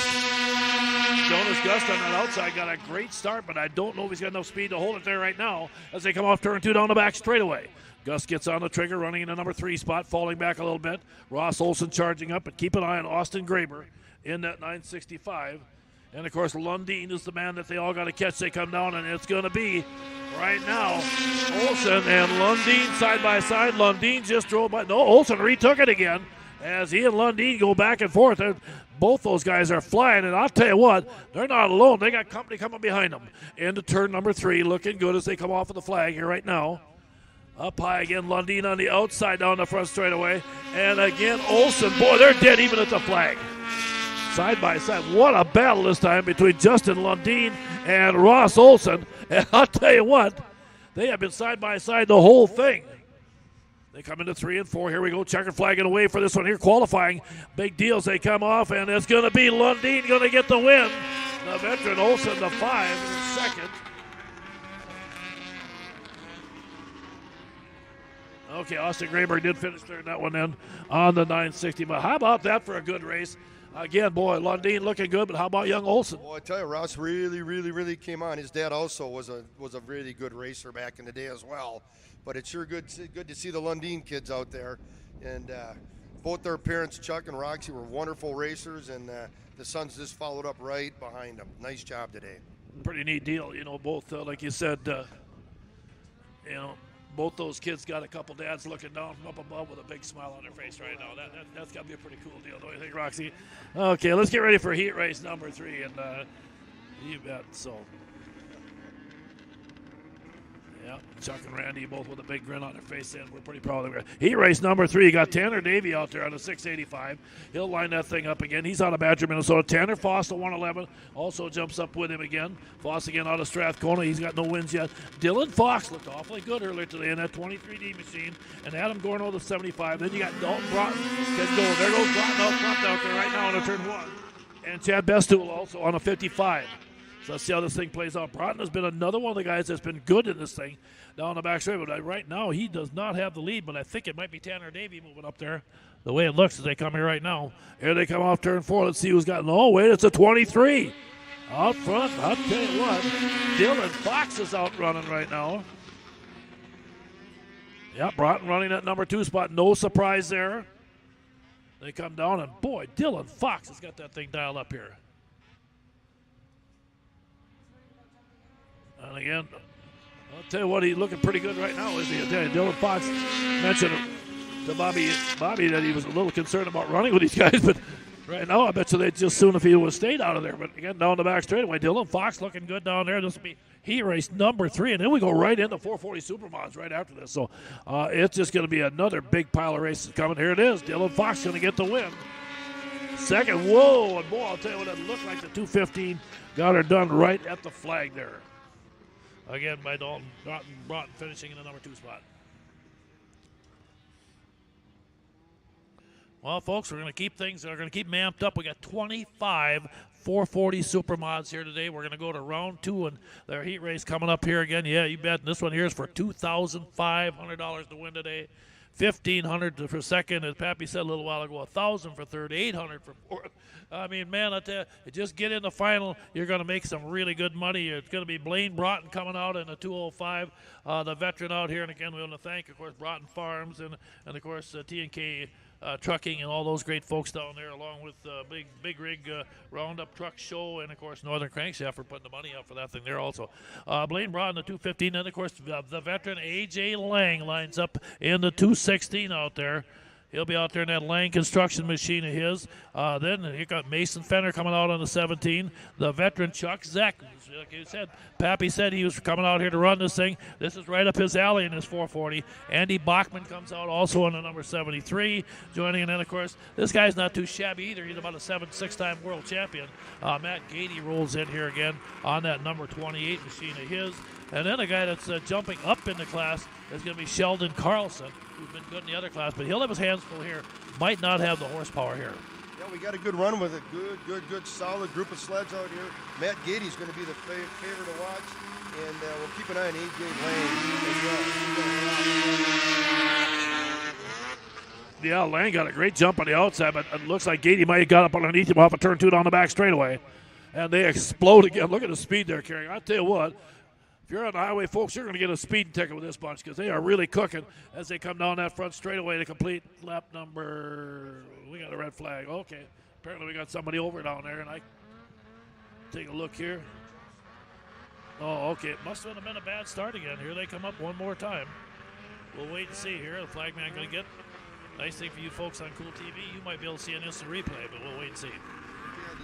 Jonas Gust on that outside got a great start, but I don't know if he's got enough speed to hold it there right now as they come off turn 2 down the back straightaway. Gus gets on the trigger, running in the number 3 spot, falling back a little bit. Ross Olson charging up, but keep an eye on Austin Graber in that 965. And, of course, Lundeen is the man that they all got to catch. They come down, and it's going to be right now Olson and Lundeen side by side. Lundeen just drove by. No, Olson retook it again as he and Lundeen go back and forth. Both those guys are flying, and I'll tell you what, they're not alone. They got company coming behind them. Into turn number 3, looking good as they come off of the flag here right now. Up high again, Lundeen on the outside down the front straightaway. And again, Olson. Boy, they're dead even at the flag. Side by side. What a battle this time between Justin Lundeen and Ross Olson. And I'll tell you what, they have been side by side the whole thing. They come into 3 and 4. Here we go. Checker flagging away for this one here. Qualifying. Big deals. They come off, and it's going to be Lundeen going to get the win. The veteran Olson, the 5 in second. Okay, Austin Graber did finish third in that one then on the 960. But how about that for a good race? Again, boy, Lundeen looking good, but how about young Olson? Well, I tell you, Ross really came on. His dad also was a really good racer back in the day as well. But it's sure good to see the Lundeen kids out there. And both their parents, Chuck and Roxy, were wonderful racers, and the sons just followed up right behind them. Nice job today. Pretty neat deal, both, like you said, both those kids got a couple dads looking down from up above with a big smile on their face right now. That's got to be a pretty cool deal, don't you think, Roxy? Okay, let's get ready for heat race number 3, and you bet. So, yeah, Chuck and Randy both with a big grin on their face, and we're pretty proud of them. Heat race number 3, you got Tanner Davey out there on a 685. He'll line that thing up again. He's out of Badger, Minnesota. Tanner Foss, the 111, also jumps up with him again. Foss again out of Strathcona. He's got no wins yet. Dylan Fox looked awfully good earlier today in that 23D machine. And Adam Gorno, the 75. Then you got Dalton Broughton. There goes Broughton out front out there right now on a turn 1. And Chad Bestool also on a 55. So let's see how this thing plays out. Broughton has been another one of the guys that's been good in this thing down the back straight. But right now, he does not have the lead, but I think it might be Tanner Davey moving up there. The way it looks as they come here right now. Here they come off turn 4. Let's see who's got. Oh, wait, it's a 23. Out front, I'll tell you what, Dylan Fox is out running right now. Yeah, Broughton running that number 2 spot. No surprise there. They come down, and boy, Dylan Fox has got that thing dialed up here. And again, I'll tell you what, he's looking pretty good right now, isn't he? I tell you, Dylan Fox mentioned to Bobby that he was a little concerned about running with these guys, but right now I bet you they'd just soon if he would have stayed out of there. But again, down the back straightaway, Dylan Fox looking good down there. This will be heat race number 3, and then we go right into 440 Supermods right after this. So it's just going to be another big pile of races coming. Here it is. Dylan Fox going to get the win. Second, whoa, and boy, I'll tell you what, it looked like the 215 got her done right at the flag there. Again, by Dalton Broughton finishing in the number 2 spot. Well, folks, we're going to keep things. We're going to keep amped up. We got 25 440 Supermods here today. We're going to go to round 2, and their heat race coming up here again. Yeah, you bet. And this one here is for $2,500 to win today. $1,500 for second, as Pappy said a little while ago. $1,000 for third, $800 for fourth. I mean, man, I tell you, just get in the final. You're going to make some really good money. It's going to be Blaine Broughton coming out in the 205, the veteran out here. And again, we want to thank, of course, Broughton Farms and of course, T&K Trucking and all those great folks down there, along with Big Rig Roundup Truck Show, and of course Northern Crankshaft for putting the money up for that thing there also. Blaine Broughton, the 215, and of course the veteran A.J. Lang lines up in the 216 out there. He'll be out there in that Lang construction machine of his. Then you got Mason Fenner coming out on the 17. The veteran Chuck Zeck, like you said, Pappy said he was coming out here to run this thing. This is right up his alley in his 440. Andy Bachman comes out also on the number 73, joining. And then, of course, this guy's not too shabby either. He's about a 6-time world champion. Matt Gady rolls in here again on that number 28 machine of his. And then a guy that's jumping up in the class is going to be Sheldon Carlson, who's been good in the other class, but he'll have his hands full here. Might not have the horsepower here. Yeah, we got a good run with a good, solid group of sleds out here. Matt Gady's going to be the favorite to watch, and we'll keep an eye on A.J. Lang as well. Yeah, Lang got a great jump on the outside, but it looks like Gady might have got up underneath him off a turn 2 down the back straightaway. And they explode again. Look at the speed they're carrying. I'll tell you what, if you're on the highway, folks, you're going to get a speeding ticket with this bunch because they are really cooking as they come down that front straightaway to complete lap number. We got a red flag. Okay. Apparently we got somebody over down there, and I take a look here. Oh, okay. It must have been a bad start again. Here they come up one more time. We'll wait and see here. The flagman going to get. Nice thing for you folks on Cool TV. You might be able to see an instant replay, but we'll wait and see. Yeah,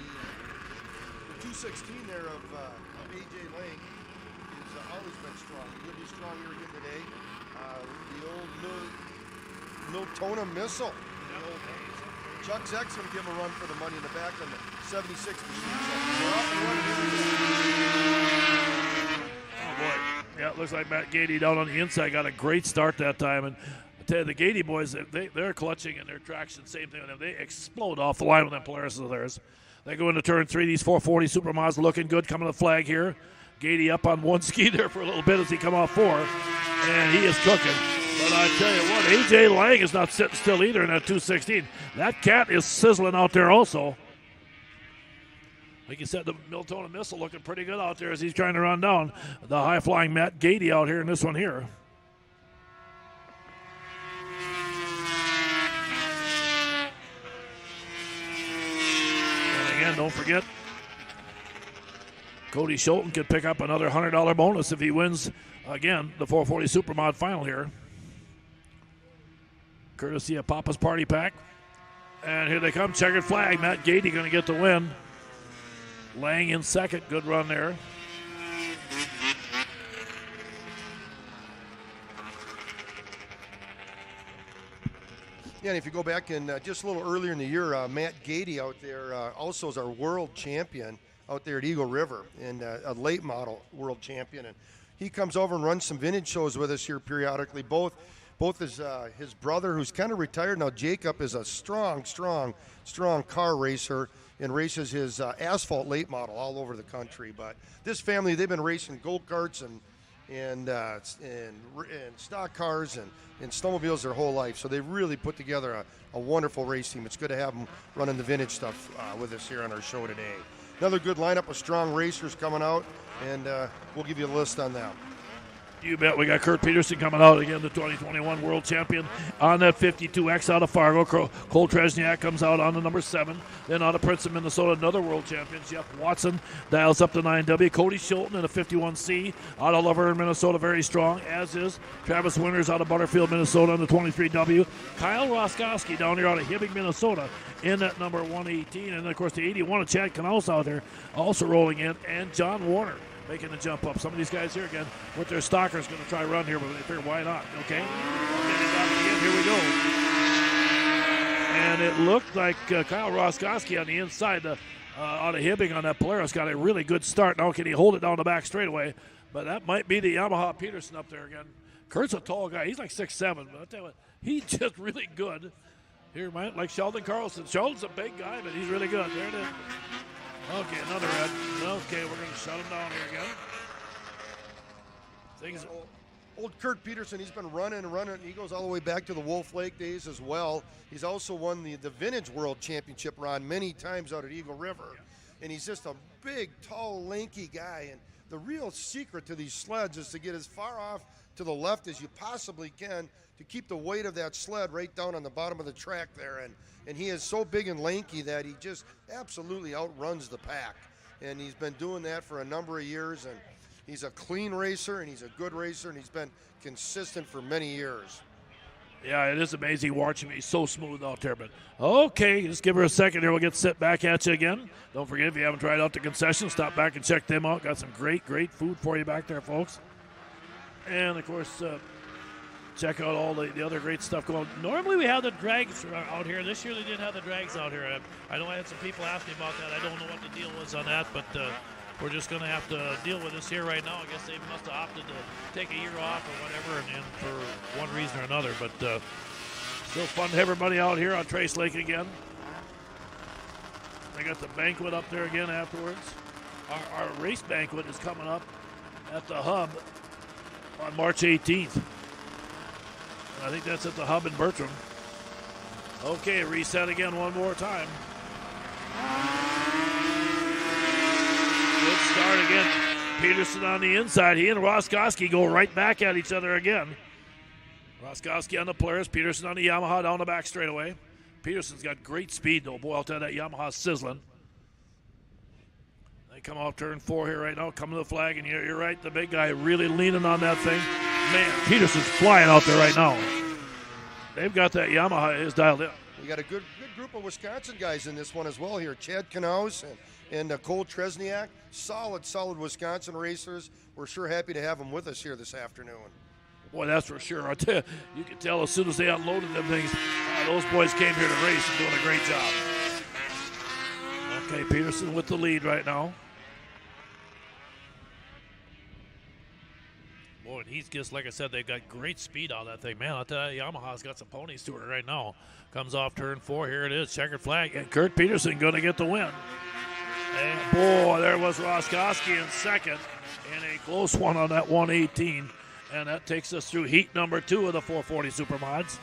the 216 there of A.J. Lang. Always been strong. He'll be strong here again today. The old Miltona Missile. Chuck Zeck's going to give him a run for the money in the back on the 76 machine. So we're up and running. Oh, boy. Yeah, it looks like Matt Gady down on the inside got a great start that time. And I tell you, the Gady boys, they're clutching and their traction, same thing with them. They explode off the line with them Polaris of theirs. They go into turn 3. These 440 Supermods looking good coming to the flag here. Gady up on one ski there for a little bit as he come off 4, and he is cooking. But I tell you what, A.J. Lang is not sitting still either in that 216. That cat is sizzling out there also. Like you said, the Miltona Missile looking pretty good out there as he's trying to run down the high-flying Matt Gady out here in this one here. And again, don't forget, Cody Schulten could pick up another $100 bonus if he wins, again, the 440 Supermod final here. Courtesy of Papa's Party Pack. And here they come, checkered flag. Matt Gady going to get the win. Lang in second, good run there. Yeah, and if you go back and just a little earlier in the year, Matt Gady out there also is our world champion out there at Eagle River, and a late model world champion. And he comes over and runs some vintage shows with us here periodically. Both his brother, who's kind of retired now, Jacob, is a strong car racer and races his asphalt late model all over the country. But this family, they've been racing go-karts and stock cars and snowmobiles their whole life. So they really put together a wonderful race team. It's good to have them running the vintage stuff with us here on our show today. Another good lineup of strong racers coming out, and we'll give you a list on them. You bet. We got Kurt Peterson coming out again, the 2021 world champion on that 52X out of Fargo. Cole Tresniak comes out on the number 7. Then out of Princeton, Minnesota, another world champion. Jeff Watson dials up the 9W. Cody Schulten in a 51C out of Laverne, Minnesota, very strong, as is Travis Winters out of Butterfield, Minnesota on the 23W. Kyle Roskowski down here out of Hibbing, Minnesota in that number 118. And, of course, the 81 of Chad Knaus out there also rolling in. And John Warner making the jump up. Some of these guys here again with their stalkers going to try to run here, but they figure why not? Okay. Here we go. And it looked like Kyle Roskowski on the inside out of Hibbing on that Polaris got a really good start. Now can he hold it down the back straightaway? But that might be the Yamaha Peterson up there again. Kurt's a tall guy. He's like 6'7", but I'll tell you what, he's just really good. Here, like Sheldon Carlson. Sheldon's a big guy, but he's really good. There it is. Okay, another red. Okay, we're going to shut him down here again. Old Kurt Peterson, he's been running. He goes all the way back to the Wolf Lake days as well. He's also won the Vintage World Championship run many times out at Eagle River. And he's just a big, tall, lanky guy. And the real secret to these sleds is to get as far off to the left as you possibly can to keep the weight of that sled right down on the bottom of the track there. And he is so big and lanky that he just absolutely outruns the pack. And he's been doing that for a number of years. And he's a clean racer, and he's a good racer, and he's been consistent for many years. Yeah, it is amazing watching him. He's so smooth out there. But okay, just give her a second here. We'll get set back at you again. Don't forget, if you haven't tried out the concessions, stop back and check them out. Got some great food for you back there, folks. And, of course, check out all the other great stuff going on. Normally we have the drags out here. This year they didn't have the drags out here. I know I had some people ask me about that. I don't know what the deal was on that, but we're just going to have to deal with this here right now. I guess they must have opted to take a year off or whatever, and for one reason or another. But still fun to have everybody out here on Trace Lake again. They got the banquet up there again afterwards. Our race banquet is coming up at the Hub on March 18th. I think that's at the Hub in Bertram. Okay, reset again one more time. Good start again. Peterson on the inside. He and Roskowski go right back at each other again. Roskowski on the Polaris, Peterson on the Yamaha down the back straightaway. Peterson's got great speed, though. Boy, I'll tell you, that Yamaha's sizzling. They come off turn 4 here right now, coming to the flag, and you're right, the big guy really leaning on that thing. Man, Peterson's flying out there right now. They've got that Yamaha is dialed in. We got a good group of Wisconsin guys in this one as well here. Chad Knaus and Cole Tresniak, solid Wisconsin racers. We're sure happy to have them with us here this afternoon. Boy, that's for sure. I tell you, you can tell as soon as they unloaded them things, those boys came here to race and doing a great job. Okay, Peterson with the lead right now. Boy, and he's just, like I said, they've got great speed on that thing. Man, I'll tell you, Yamaha's got some ponies to it right now. Comes off turn 4. Here it is, checkered flag. And Kurt Peterson going to get the win. And, boy, there was Roskowski in second. And a close one on that 118. And that takes us through heat number 2 of the 440 Supermods.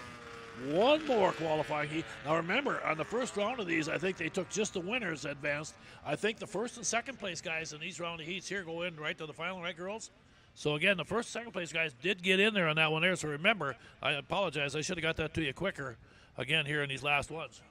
one more qualifying heat. Now remember, on the first round of these, I think they took just the winners advanced. I think the first and second place guys in these round of heats here go in right to the final, right, girls? So again, the first and second place guys did get in there on that one there. So remember, I apologize, I should have got that to you quicker again here in these last ones.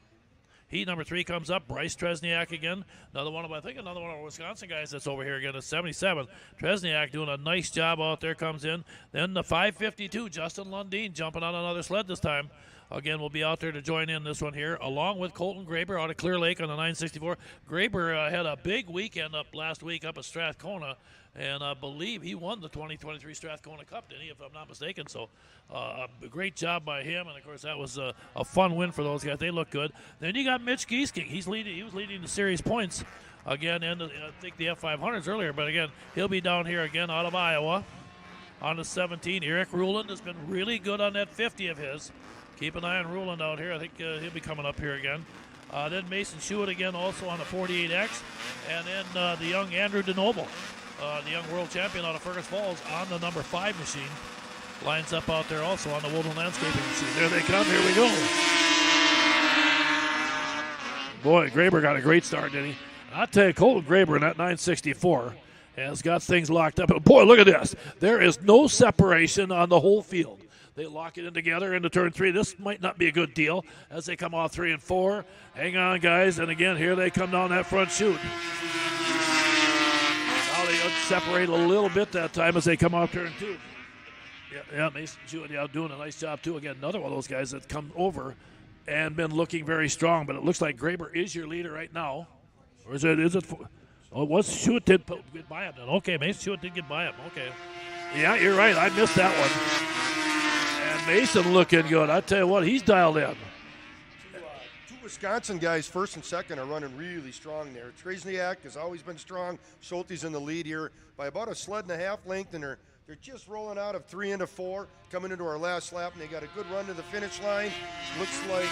Heat number 3 comes up. Bryce Tresniak again. Another one of our Wisconsin guys that's over here again is 77. Tresniak doing a nice job out there, comes in. Then the 552, Justin Lundeen jumping on another sled this time. Again, we'll be out there to join in this one here, along with Colton Graber out of Clear Lake on the 964. Graber had a big weekend up last week up at Strathcona, and I believe he won the 2023 Strathcona Cup, didn't he, if I'm not mistaken? So a great job by him, and, of course, that was a fun win for those guys. They look good. Then you got Mitch Giesking. He was leading the series points again, and I think the F500s earlier, but, again, he'll be down here again out of Iowa on the 17. Eric Ruland has been really good on that 50 of his. Keep an eye on Ruland out here. I think he'll be coming up here again. Then Mason Schuett again also on the 48X. And then the young Andrew DeNoble, the young world champion out of Fergus Falls on the number 5 machine. Lines up out there also on the Woodland Landscaping machine. There they come. Here we go. Boy, Graber got a great start, didn't he? I'll tell you, Colton Graber in that 964 has got things locked up. But boy, look at this. There is no separation on the whole field. They lock it in together into turn 3. This might not be a good deal as they come off 3 and 4. Hang on, guys. And again, here they come down that front chute. Now they separate a little bit that time as they come off turn 2. Yeah, Mason Schuett doing a nice job, too. Again, another one of those guys that come over and been looking very strong. But it looks like Graber is your leader right now. Or is it oh, Schuett did get by him then. Okay, Mason Schuett did get by him. Okay. Yeah, you're right. I missed that one. Mason looking good. I tell you what, he's dialed in. Two Wisconsin guys, first and second, are running really strong there. Tresniak has always been strong. Schulte's in the lead here by about a sled and a half length, and they're just rolling out of 3 into 4, coming into our last lap, and they got a good run to the finish line. Looks like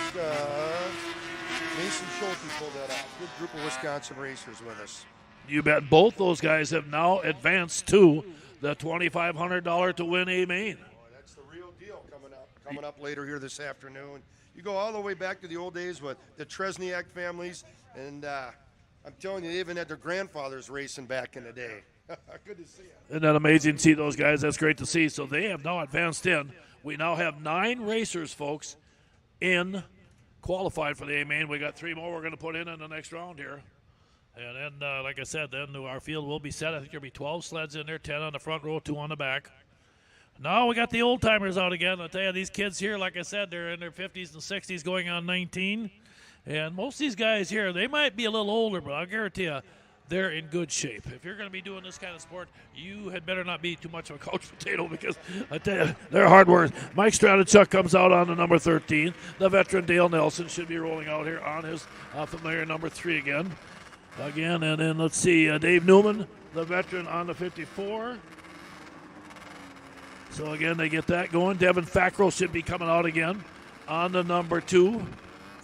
Mason Schulte pulled that out. Good group of Wisconsin racers with us. You bet. Both those guys have now advanced to the $2,500 to win a main. Coming up later here this afternoon. You go all the way back to the old days with the Tresniak families, and I'm telling you, they even had their grandfathers racing back in the day. Good to see you. Isn't that amazing to see those guys? That's great to see. So they have now advanced in. We now have 9 racers, folks, in qualified for the A-Main. We got 3 more we're going to put in the next round here. And then, like I said, then our field will be set. I think there'll be 12 sleds in there, 10 on the front row, 2 on the back. Now we got the old-timers out again. I'll tell you, these kids here, like I said, they're in their 50s and 60s going on 19. And most of these guys here, they might be a little older, but I'll guarantee you they're in good shape. If you're going to be doing this kind of sport, you had better not be too much of a couch potato because I tell you, they're hard work. Mike Stratichuk comes out on the number 13. The veteran Dale Nelson should be rolling out here on his familiar number 3 again. And then let's see, Dave Newman, the veteran on the 54. So, again, they get that going. Devin Fackrell should be coming out again on the number 2.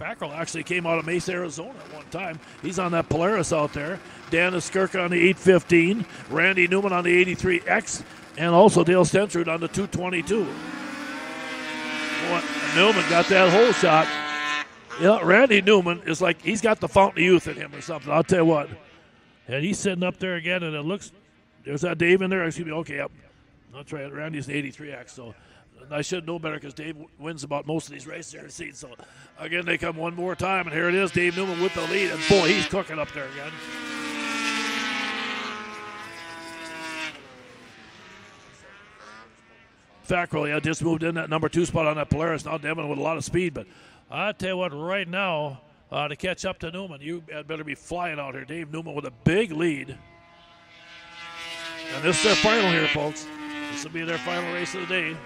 Fackrell actually came out of Mesa, Arizona at one time. He's on that Polaris out there. Dan Skirka on the 815. Randy Newman on the 83X. And also Dale Stentrud on the 222. Newman got that hole shot. Yeah, Randy Newman is like he's got the fountain of youth in him or something. I'll tell you what. And he's sitting up there again, and it looks – there's that Dave in there. Excuse me. Okay, yep. That's right. Randy's the 83X, so I should know better because Dave wins about most of these races here. So, again, they come one more time, and here it is, Dave Newman with the lead, and boy, he's cooking up there again. Fackrell, just moved in that number 2 spot on that Polaris. Now Devin with a lot of speed, but I tell you what, right now, to catch up to Newman, you had better be flying out here. Dave Newman with a big lead. And this is their final here, folks. This will be their final race of the day.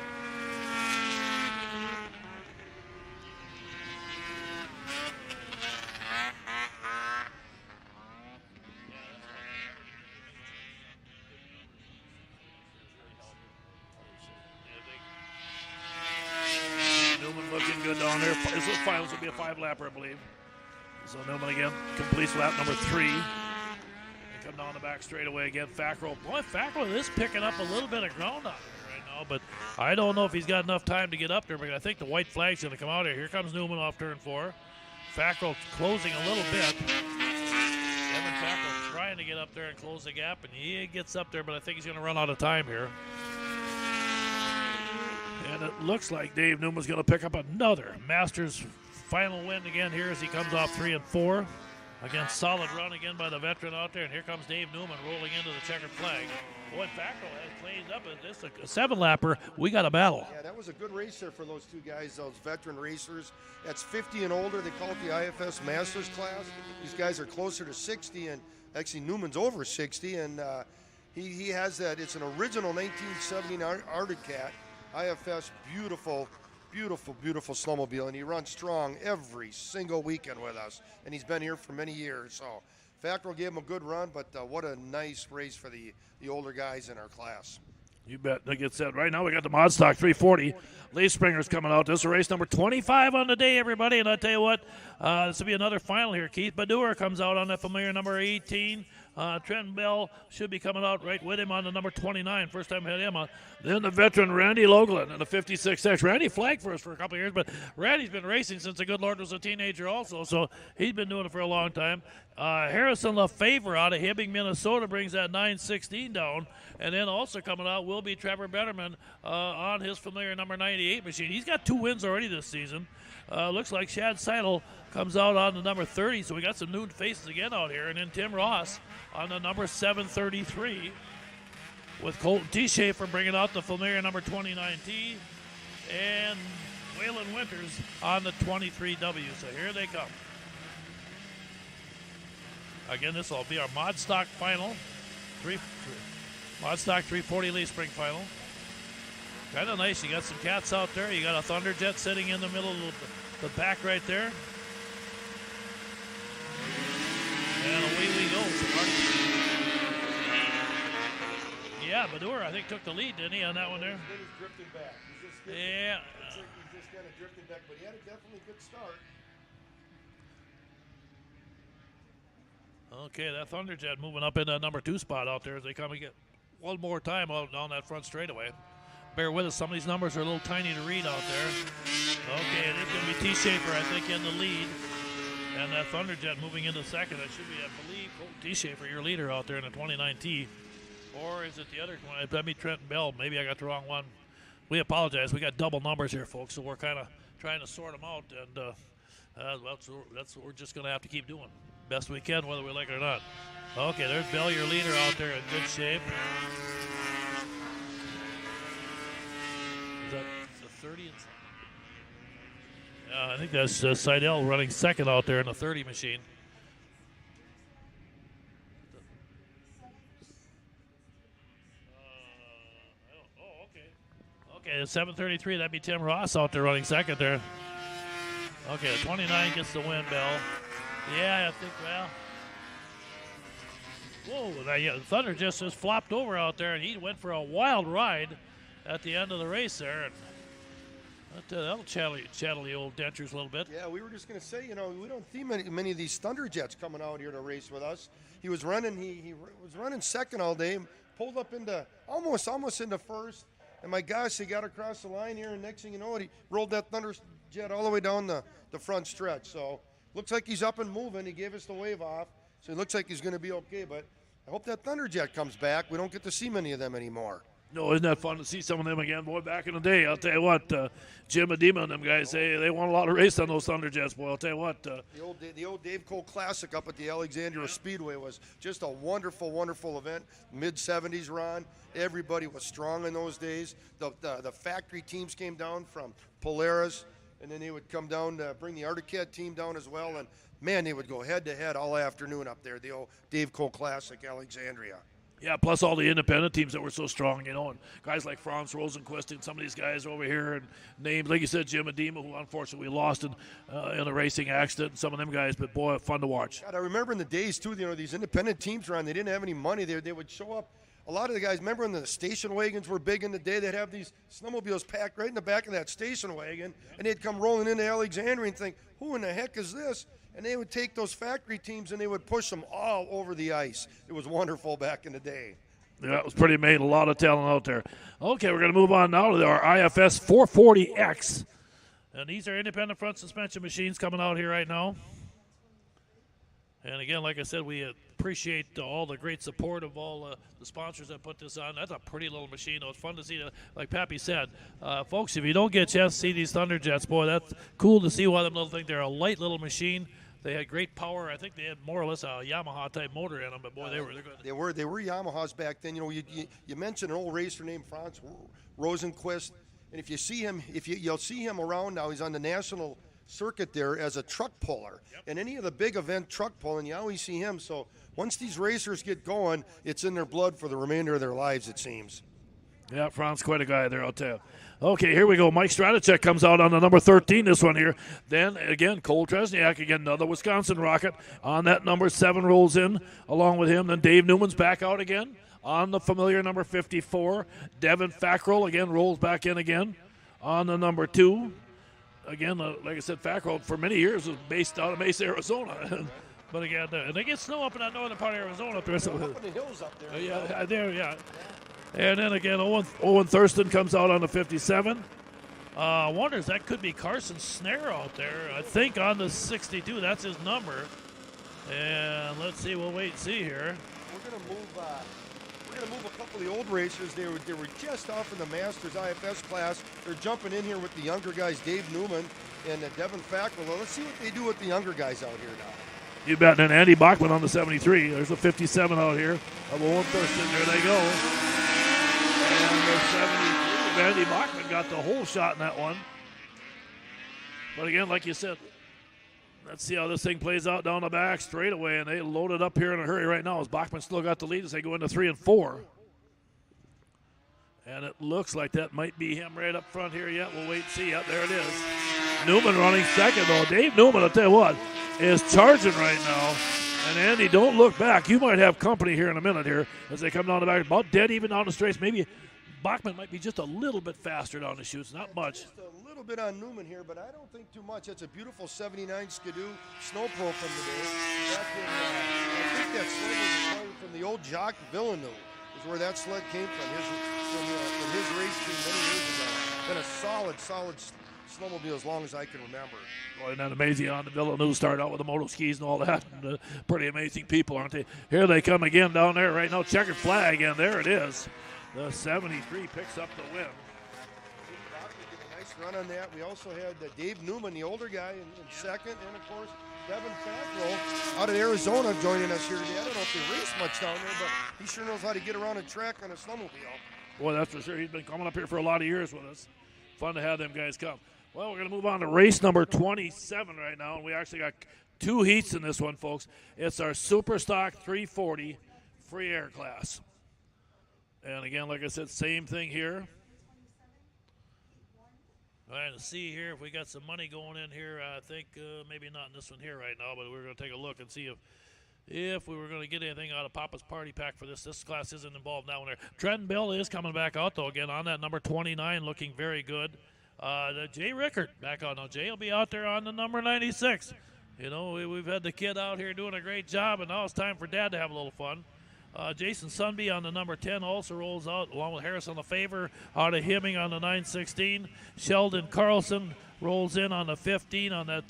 Newman looking good down there. This finals will be a 5-lapper, I believe. So Newman again completes lap number 3. Come down the back straightaway again. Fackrell. Boy, Fackrell is picking up a little bit of ground out there right now. now, but I don't know if he's got enough time to get up there, but I think the white flag's going to come out here. Here comes Newman off turn 4. Fackrell closing a little bit. Evan Fackrell trying to get up there and close the gap, and he gets up there, but I think he's going to run out of time here. And it looks like Dave Newman's going to pick up another Masters final win again here as he comes off 3 and 4. Again, solid run again by the veteran out there, and here comes Dave Newman rolling into the checkered flag. Boy, Fackrell has cleaned up. This a 7-lapper. We got a battle. Yeah, that was a good race there for those two guys, those veteran racers. That's 50 and older. They call it the IFS Masters class. These guys are closer to 60, and actually Newman's over 60, and he has that. It's an original 1979 Arctic Cat. IFS, beautiful snowmobile, and he runs strong every single weekend with us, and he's been here for many years. So Fackrell gave him a good run, but what a nice race for the older guys in our class. You bet. That gets set. Right now we got the Mod Stock 340. Leaf Springer's coming out. This is race number 25 on the day, everybody, and I tell you what, this will be another final here. Keith Baddour comes out on that familiar number 18. Trenton Bell should be coming out right with him on the number 29. First time we had him on. Then the veteran Randy Logelin in the 56X. Randy flagged for us for a couple of years, but Randy's been racing since the good Lord was a teenager also, so he's been doing it for a long time. Harrison LaFavor out of Hibbing, Minnesota brings that 916 down. And then also coming out will be Trevor Betterman on his familiar number 98 machine. He's got 2 wins already this season. Looks like Shad Seidel comes out on the number 30, so we got some new faces again out here. And then Tim Ross on the number 733 with Colton T. Schaefer bringing out the familiar number 29T and Waylon Winters on the 23W. So here they come. Again, this will be our Mod Stock final. Mod Stock 340 Leaf Spring final. Kind of nice. You got some cats out there. You got a Thunderjet sitting in the middle of the pack right there. And away we go. Yeah, Baddour, I think, took the lead, didn't he, on that one there? He's drifting back. Yeah. Looks like he's just kind of drifting back, but he had a definitely good start. Okay, that Thunderjet moving up in that number 2 spot out there as they come and get one more time out down that front straightaway. Bear with us. Some of these numbers are a little tiny to read out there. Okay, it is going to be T. Schaefer, I think, in the lead. And that Thunderjet moving into second. That should be, I believe, T. Schaefer, your leader out there in the 29T. Or is it the other one? That'd be Trenton Bell. Maybe I got the wrong one. We apologize. We got double numbers here, folks, so we're kind of trying to sort them out. And that's what we're just going to have to keep doing. Best we can, whether we like it or not. Okay, there's Bell, your leader out there in good shape. Is that the 30? I think that's Seidel running second out there in the 30 machine. Okay, the 733, that'd be Tim Ross out there running second there. Okay, the 29 gets the win, Bell. Yeah, I think, well. Whoa, the Thunder just flopped over out there, and he went for a wild ride at the end of the race there. And that'll chattle the old dentures a little bit. Yeah, we were just going to say, we don't see many of these Thunderjets coming out here to race with us. He was running, he was running second all day, pulled up into almost into first. And my gosh, he got across the line here, and next thing you know, he rolled that Thunderjet all the way down the front stretch. So looks like he's up and moving. He gave us the wave off, so it looks like he's going to be okay. But I hope that Thunderjet comes back. We don't get to see many of them anymore. No, isn't that fun to see some of them again? Boy, back in the day, I'll tell you what, Jim Adema and them guys, they won a lot of races on those Thunderjets, boy. I'll tell you what. The old Dave Cole Classic up at the Alexandria Speedway was just a wonderful, wonderful event. Mid-'70s, Ron. Everybody was strong in those days. The factory teams came down from Polaris, and then they would come down to bring the Arctic Cat team down as well. And, man, they would go head-to-head all afternoon up there, the old Dave Cole Classic, Alexandria. Yeah, plus all the independent teams that were so strong, and guys like Franz Rosenquist and some of these guys over here, and names, like you said, Jim Adema, who unfortunately we lost in a racing accident, and some of them guys, but boy, fun to watch. God, I remember in the days, too, these independent teams around, they didn't have any money. They would show up. A lot of the guys, remember when the station wagons were big in the day, they'd have these snowmobiles packed right in the back of that station wagon, and they'd come rolling into Alexandria and think, who in the heck is this? And they would take those factory teams and they would push them all over the ice. It was wonderful back in the day. Yeah, it was pretty amazing. A lot of talent out there. Okay, we're going to move on now to our IFS 440X. And these are independent front suspension machines coming out here right now. And again, like I said, we appreciate all the great support of all the sponsors that put this on. That's a pretty little machine, though. It's fun to see. Like Pappy said, folks, if you don't get a chance to see these Thunderjets, boy, that's cool to see why them little things. They're a light little machine. They had great power. I think they had more or less a Yamaha-type motor in them, but, boy, they're good. They were Yamahas back then. You know, you mentioned an old racer named Franz Rosenquist, and if you see him, you'll see him around now. He's on the national circuit there as a truck puller. Yep. And any of the big event truck pulling, you always see him. So once these racers get going, it's in their blood for the remainder of their lives, it seems. Yeah, Franz, quite a guy there, I'll tell you. Okay, here we go. Mike Stratacek comes out on the number 13, this one here. Then, again, Cole Tresniak, again, another Wisconsin rocket. On that number 7 rolls in along with him. Then Dave Newman's back out again on the familiar number 54. Devin Fackrell, again, rolls back in again on the number 2. Again, like I said, Fackrell for many years was based out of Mesa, Arizona. But again, they get snow up in that northern part of Arizona up there. So, up in the hills up there. Yeah, there, yeah. And then again, Owen Thurston comes out on the 57. Wonders that could be Carson Snare out there. I think on the 62, that's his number. And let's see, we'll wait and see here. We're gonna move a couple of the old racers. They were just off in the Masters IFS class. They're jumping in here with the younger guys, Dave Newman and Devin Fackrell. Well, let's see what they do with the younger guys out here now. You bet. And Andy Bachman on the 73. There's a 57 out here of Owen Thurston. There they go. And the 73. Andy Bachman got the whole shot in that one. But again, like you said, let's see how this thing plays out down the back straight away. And they load it up here in a hurry right now as Bachman still got the lead as they go into 3 and 4. And it looks like that might be him right up front here yet. We'll wait and see. Yep, there it is. Newman running second, though. Dave Newman, I'll tell you what, is charging right now. And Andy, don't look back. You might have company here in a minute here as they come down the back. About dead even down the straights. Maybe Bachman might be just a little bit faster down the chutes. Not much. Just a little bit on Newman here, but I don't think too much. It's a beautiful 79 Skidoo Snow Pro from today. I think that sled was acquired from the old Jacques Villeneuve. Is where that sled came from his race team many years ago. Been a solid snowmobile as long as I can remember. Well, isn't that amazing? On the Villeneuve started out with the moto skis and all that. And, pretty amazing people, aren't they? Here they come again down there right now. Checkered flag, and there it is. The 73 picks up the win. Nice run on that. We also had Dave Newman, the older guy, in second, and of course Devin Fackrell out of Arizona joining us here today. I don't know if they race much down there, but he sure knows how to get around a track on a snowmobile. Boy, that's for sure. He's been coming up here for a lot of years with us. Fun to have them guys come. Well, we're going to move on to race number 27 right now, and we actually got 2 heats in this one, folks. It's our Super Stock 340 free air class. And again, like I said, same thing here. Trying to see here if we got some money going in here. I think maybe not in this one here right now, but we're going to take a look and see if we were going to get anything out of Papa's party pack for this. This class isn't involved now. Trenton Bell is coming back out, though, again, on that number 29, looking very good. Jay Rickert back out. Now, Jay will be out there on the number 96. You know, we've had the kid out here doing a great job, and now it's time for Dad to have a little fun. Jason Sunby on the number 10 also rolls out, along with Harrison LaFavor out of Hemming on the 916. Sheldon Carlson rolls in on the 15 on that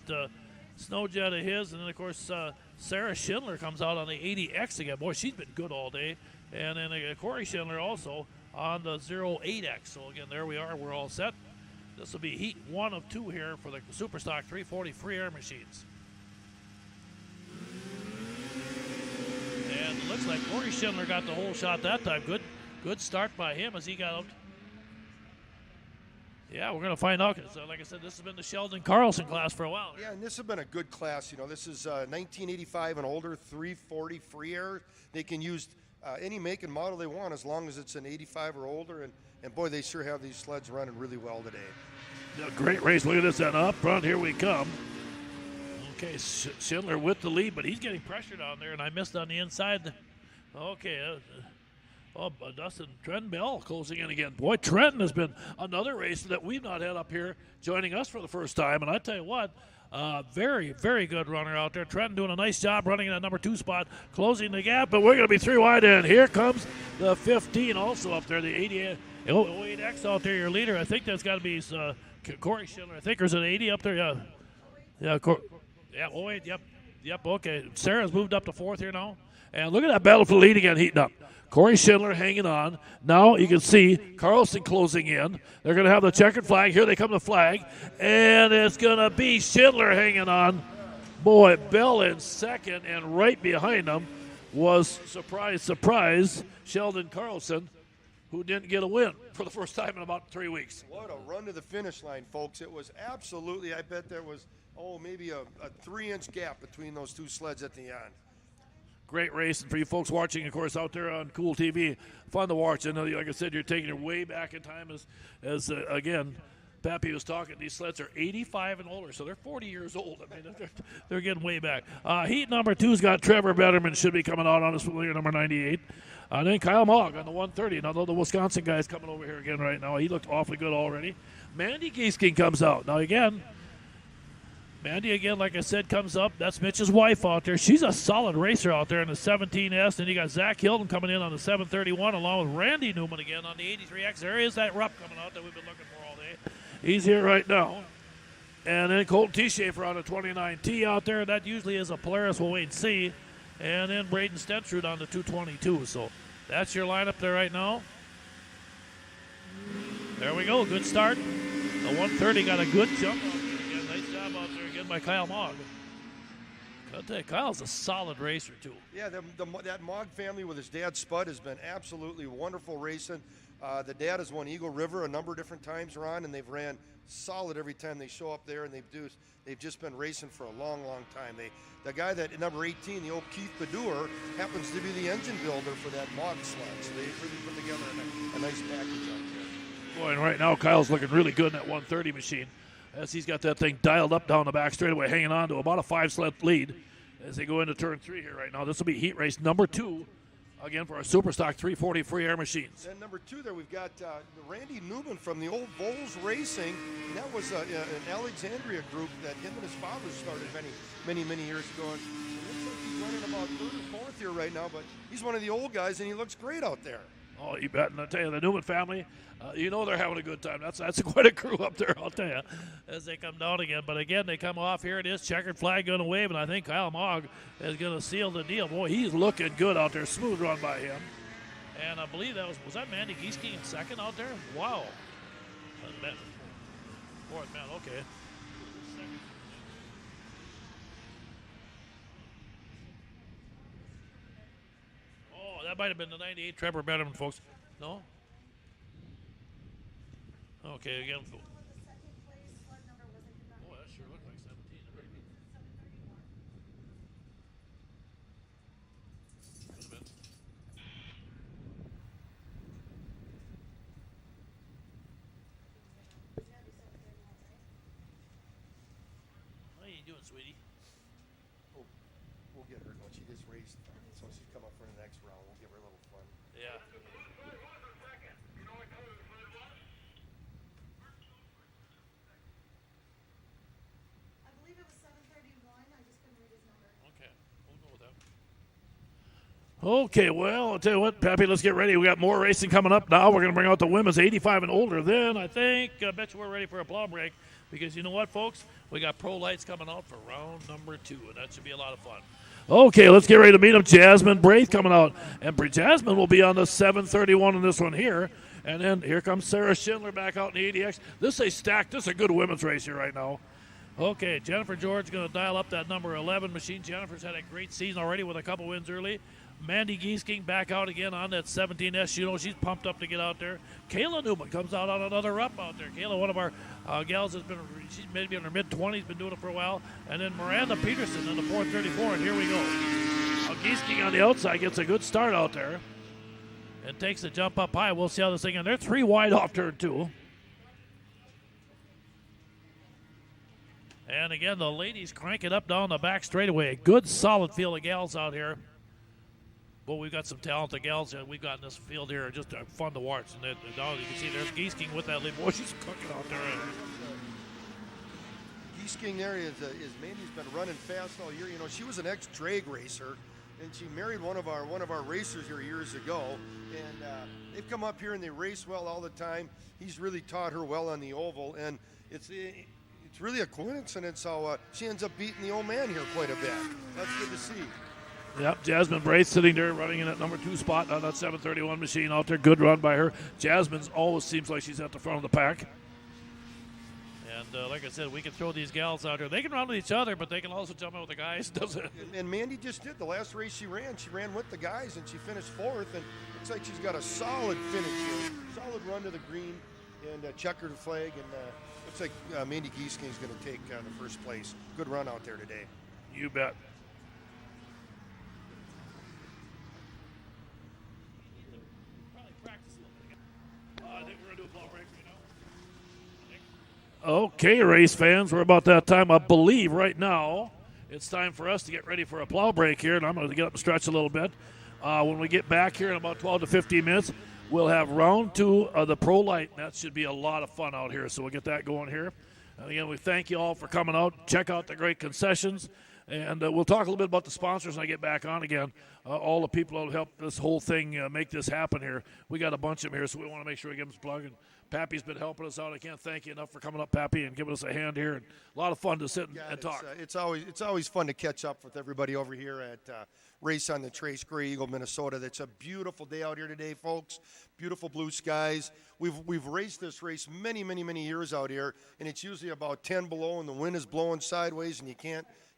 Snowjet of his. And then, of course, Sarah Schindler comes out on the 80X again. Boy, she's been good all day. And then Corey Schindler also on the 08X. So, again, there we are. We're all set. This will be heat 1 of 2 here for the Superstock 340 free air machines. And it looks like Corey Schindler got the whole shot that time. Good start by him as he got out. Yeah, we're going to find out. Like I said, this has been the Sheldon Carlson class for a while. Yeah, and this has been a good class. You know, this is 1985 and older, 340 free air. They can use any make and model they want as long as it's an 85 or older. And boy, they sure have these sleds running really well today. Yeah, great race. Look at this. And up front, here we come. Okay, Schindler with the lead, but he's getting pressured on there, and I missed on the inside. Okay. Dustin Trenton Bell closing in again. Boy, Trenton has been another racer that we've not had up here joining us for the first time. And I tell you what, Very, very good runner out there. Trenton doing a nice job running in that number 2 spot, closing the gap, but we're going to be 3 wide, and here comes the 15 also up there, the 08X out there, your leader. I think that's got to be Corey Schindler. I think there's an 80 up there. Yeah, 08, yep, okay. Sarah's moved up to 4th here now. And look at that battle for the lead again, heating up. Corey Schindler hanging on. Now you can see Carlson closing in. They're going to have the checkered flag. Here they come, the flag. And it's going to be Schindler hanging on. Boy, Bell in 2nd, and right behind them was, surprise, Sheldon Carlson, who didn't get a win for the first time in about 3 weeks. What a run to the finish line, folks. It was absolutely, I bet there was, maybe a 3-inch gap between those 2 sleds at the end. Great race, and for you folks watching, of course, out there on Cool TV, fun to watch. I know, like I said, you're taking it way back in time as again, Pappy was talking. These sleds are 85 and older, so they're 40 years old. I mean, they're getting way back. Heat number 2's got Trevor Betterman, should be coming out on his familiar number 98. And then Kyle Mogg on the 130. Now, the Wisconsin guy's coming over here again right now. He looked awfully good already. Mandy Giesking comes out. Now, again, Mandy, again, like I said, comes up. That's Mitch's wife out there. She's a solid racer out there in the 17S. Then you got Zach Hilton coming in on the 731 along with Randy Newman again on the 83X. There is that Rupp coming out that we've been looking for all day. He's here right now. And then Colton T. Schaefer on the 29T out there. That usually is a Polaris. We'll wait and see. And then Braden Stentrud on the 222. So that's your lineup there right now. There we go. Good start. The 130 got a good jump out there. Again, nice job out there again by Kyle Mogg. I'll tell you, Kyle's a solid racer, too. Yeah, that Mogg family with his dad, Spud, has been absolutely wonderful racing. The dad has won Eagle River a number of different times, Ron, and they've ran solid every time they show up there, and they've just been racing for a long, long time. The guy that number 18, the old Keith Bedour, happens to be the engine builder for that Mogg sled, so they really put together a nice package out there. Boy, and right now Kyle's looking really good in that 130 machine as he's got that thing dialed up down the back straightaway, hanging on to about a 5-sled lead as they go into turn 3 here right now. This will be heat race number 2. Again, for our Superstock 340 free air machines. And number 2 there, we've got Randy Newman from the old Bowles Racing. And that was an Alexandria group that him and his father started many years ago. And it looks like he's running about 3rd or 4th here right now, but he's one of the old guys, and he looks great out there. Oh, you bet. And I'll tell you, the Newman family, you know they're having a good time. That's quite a crew up there, I'll tell you, as they come down again. But again, they come off. Here it is, checkered flag going to wave, and I think Kyle Mogg is going to seal the deal. Boy, he's looking good out there. Smooth run by him. And I believe that was that Mandy Giesking in 2nd out there? Wow. Fourth man, okay. That might have been the 98 Trevor Betterman, folks. No? Okay, again. Oh, that sure looked like 17. Could have been. How you doing, sweetie? Oh, we'll get her when she just raced. So she's come up for the next round. We'll give her a little fun. Yeah. I believe it was 731. I just couldn't read his number. Okay, we'll go with that. Okay, well, I'll tell you what, Pappy, let's get ready. We got more racing coming up now. We're going to bring out the women's 85 and older. Then I bet you we're ready for a plow break because you know what, folks? We got pro lights coming out for round number 2, and that should be a lot of fun. Okay, let's get ready to meet them. Jasmine Braith coming out. And Jasmine will be on the 731 in this one here. And then here comes Sarah Schindler back out in the ADX. This is a stacked. This is a good women's race here right now. Okay, Jennifer George going to dial up that number 11 machine. Jennifer's had a great season already with a couple wins early. Mandy Giesking back out again on that 17S. You know, she's pumped up to get out there. Kayla Newman comes out on another Rupp out there. Kayla, one of our gals, she's maybe in her mid-20s, been doing it for a while. And then Miranda Peterson in the 434, and here we go. Giesking on the outside gets a good start out there and takes the jump up high. We'll see how this thing, and they're 3 wide off turn 2. And again, the ladies crank it up down the back straightaway. A good, solid field of gals out here. Well, we've got some talented gals that we've got in this field here. Just fun to watch. And now you can see there's Giesking with that lead. Boy, she's cooking out there. skiing there is Mandy's been running fast all year. You know, she was an ex-drag racer, and she married one of our racers here years ago. And they've come up here and they race well all the time. He's really taught her well on the oval, and it's really a coincidence how she ends up beating the old man here quite a bit. That's good to see. Yep, Jasmine Brace sitting there running in at number 2 spot on that 731 machine out there. Good run by her. Jasmine's always seems like she's at the front of the pack. And like I said, we can throw these gals out here. They can run with each other, but they can also jump in with the guys, doesn't it? And Mandy just did. The last race she ran with the guys, and she finished 4th. And looks like she's got a solid finish here. Solid run to the green and checkered flag. And looks like Mandy Giesking's going to take the first place. Good run out there today. You bet. Okay, race fans, we're about that time. I believe right now it's time for us to get ready for a plow break here, and I'm going to get up and stretch a little bit. When we get back here in about 12 to 15 minutes, we'll have round 2 of the Pro Light. That should be a lot of fun out here, so we'll get that going here. And again, we thank you all for coming out. Check out the great concessions, and we'll talk a little bit about the sponsors when I get back on again. All the people that helped this whole thing make this happen here. We got a bunch of them here, so we want to make sure we give them a plug. And Pappy's been helping us out. I can't thank you enough for coming up, Pappy, and giving us a hand here. And a lot of fun to sit and talk. It's always fun to catch up with everybody over here at Race on the Trace, Grey Eagle, Minnesota. It's a beautiful day out here today, folks. Beautiful blue skies. We've raced this race many years out here, and it's usually about 10 below, and the wind is blowing sideways, and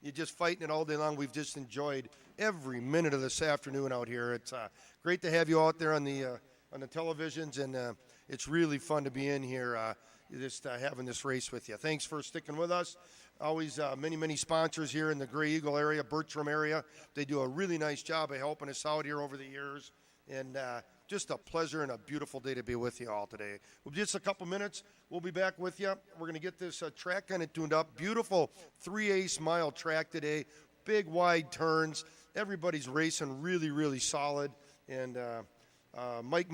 you're just fighting it all day long. We've just enjoyed every minute of this afternoon out here. It's great to have you out there on the televisions, and it's really fun to be in here just having this race with you. Thanks for sticking with us. Always many sponsors here in the Grey Eagle area, Bertram area. They do a really nice job of helping us out here over the years. And just a pleasure and a beautiful day to be with you all today. Well, just a couple minutes, we'll be back with you. We're going to get this track kind of tuned up. Beautiful 3/8 mile track today. Big, wide turns. Everybody's racing really solid. And Mike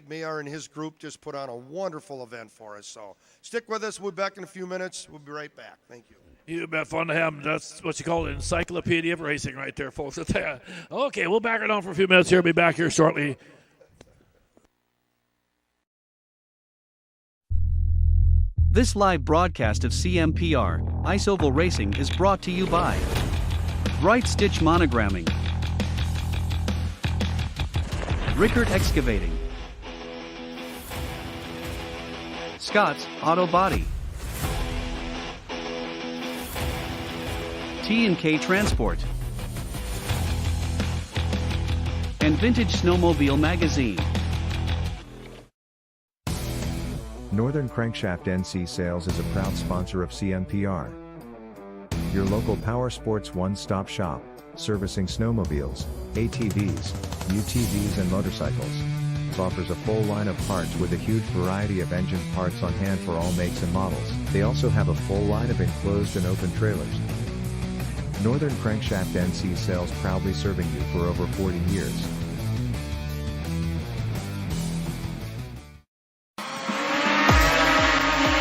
Mayer and his group just put on a wonderful event for us. So stick with us. We'll be back in a few minutes. We'll be right back. Thank you. You bet. Fun to have them. That's what you call an encyclopedia of racing right there, folks. Okay, we'll back it on for a few minutes here. We'll be back here shortly. This live broadcast of CMPR, Ice Oval Racing is brought to you by Bright Stitch Monogramming, Rickert Excavating, Scott's Auto Body, T&K Transport, and Vintage Snowmobile Magazine. Northern Crankshaft NC Sales is a proud sponsor of CMPR. Your local power sports one-stop shop, servicing snowmobiles, ATVs, UTVs and motorcycles. Offers a full line of parts with a huge variety of engine parts on hand for all makes and models. They also have a full line of enclosed and open trailers. Northern Crankshaft NC Sales, proudly serving you for over 40 years.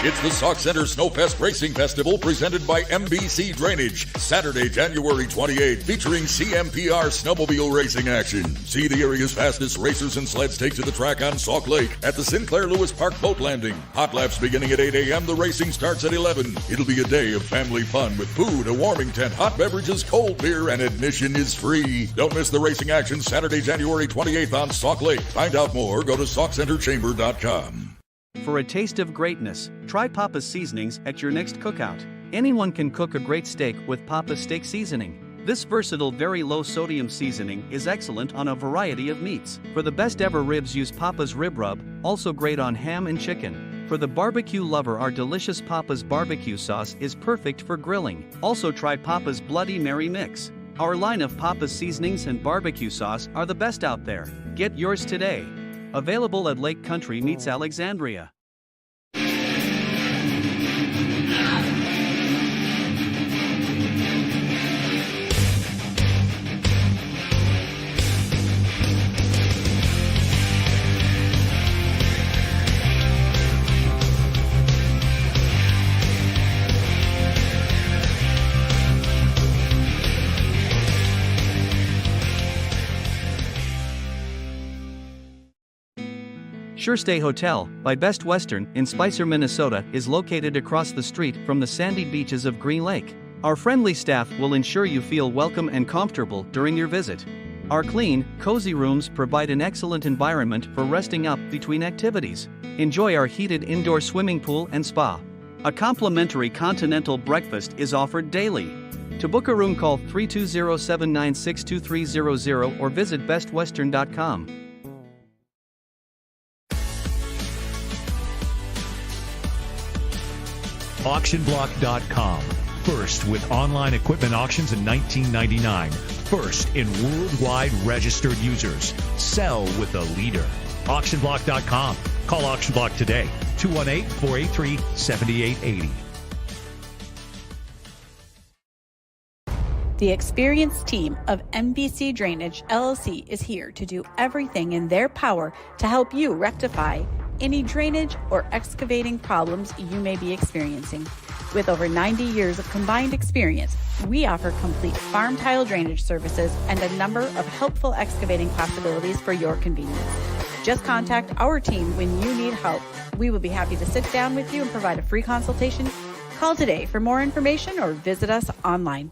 It's the Sauk Center Snowfest Racing Festival presented by MBC Drainage. Saturday, January 28th, featuring CMPR snowmobile racing action. See the area's fastest racers and sleds take to the track on Sauk Lake at the Sinclair Lewis Park Boat Landing. Hot laps beginning at 8 a.m. The racing starts at 11. It'll be a day of family fun with food, a warming tent, hot beverages, cold beer, and admission is free. Don't miss the racing action Saturday, January 28th on Sauk Lake. Find out more, go to SaukCenterChamber.com. For a taste of greatness, try Papa's seasonings at your next cookout. Anyone can cook a great steak with Papa's steak seasoning. This versatile, very low sodium seasoning is excellent on a variety of meats. For the best ever ribs, use Papa's Rib Rub, also great on ham and chicken. For the barbecue lover, our delicious Papa's barbecue sauce is perfect for grilling. Also try Papa's Bloody Mary Mix. Our line of Papa's seasonings and barbecue sauce are the best out there. Get yours today. Available at Lake Country Meats Alexandria. Sure Stay Hotel by Best Western in Spicer, Minnesota is located across the street from the sandy beaches of Green Lake. Our friendly staff will ensure you feel welcome and comfortable during your visit. Our clean, cozy rooms provide an excellent environment for resting up between activities. Enjoy our heated indoor swimming pool and spa. A complimentary continental breakfast is offered daily. To book a room, call 320-796-2300 or visit bestwestern.com. Auctionblock.com. First with online equipment auctions in 1999. First in worldwide registered users. Sell with a leader. Auctionblock.com. Call Auctionblock today. 218-483-7880. The experienced team of MBC Drainage LLC is here to do everything in their power to help you rectify any drainage or excavating problems you may be experiencing. With over 90 years of combined experience, we offer complete farm tile drainage services and a number of helpful excavating possibilities for your convenience. Just contact our team when you need help. We will be happy to sit down with you and provide a free consultation. Call today for more information or visit us online.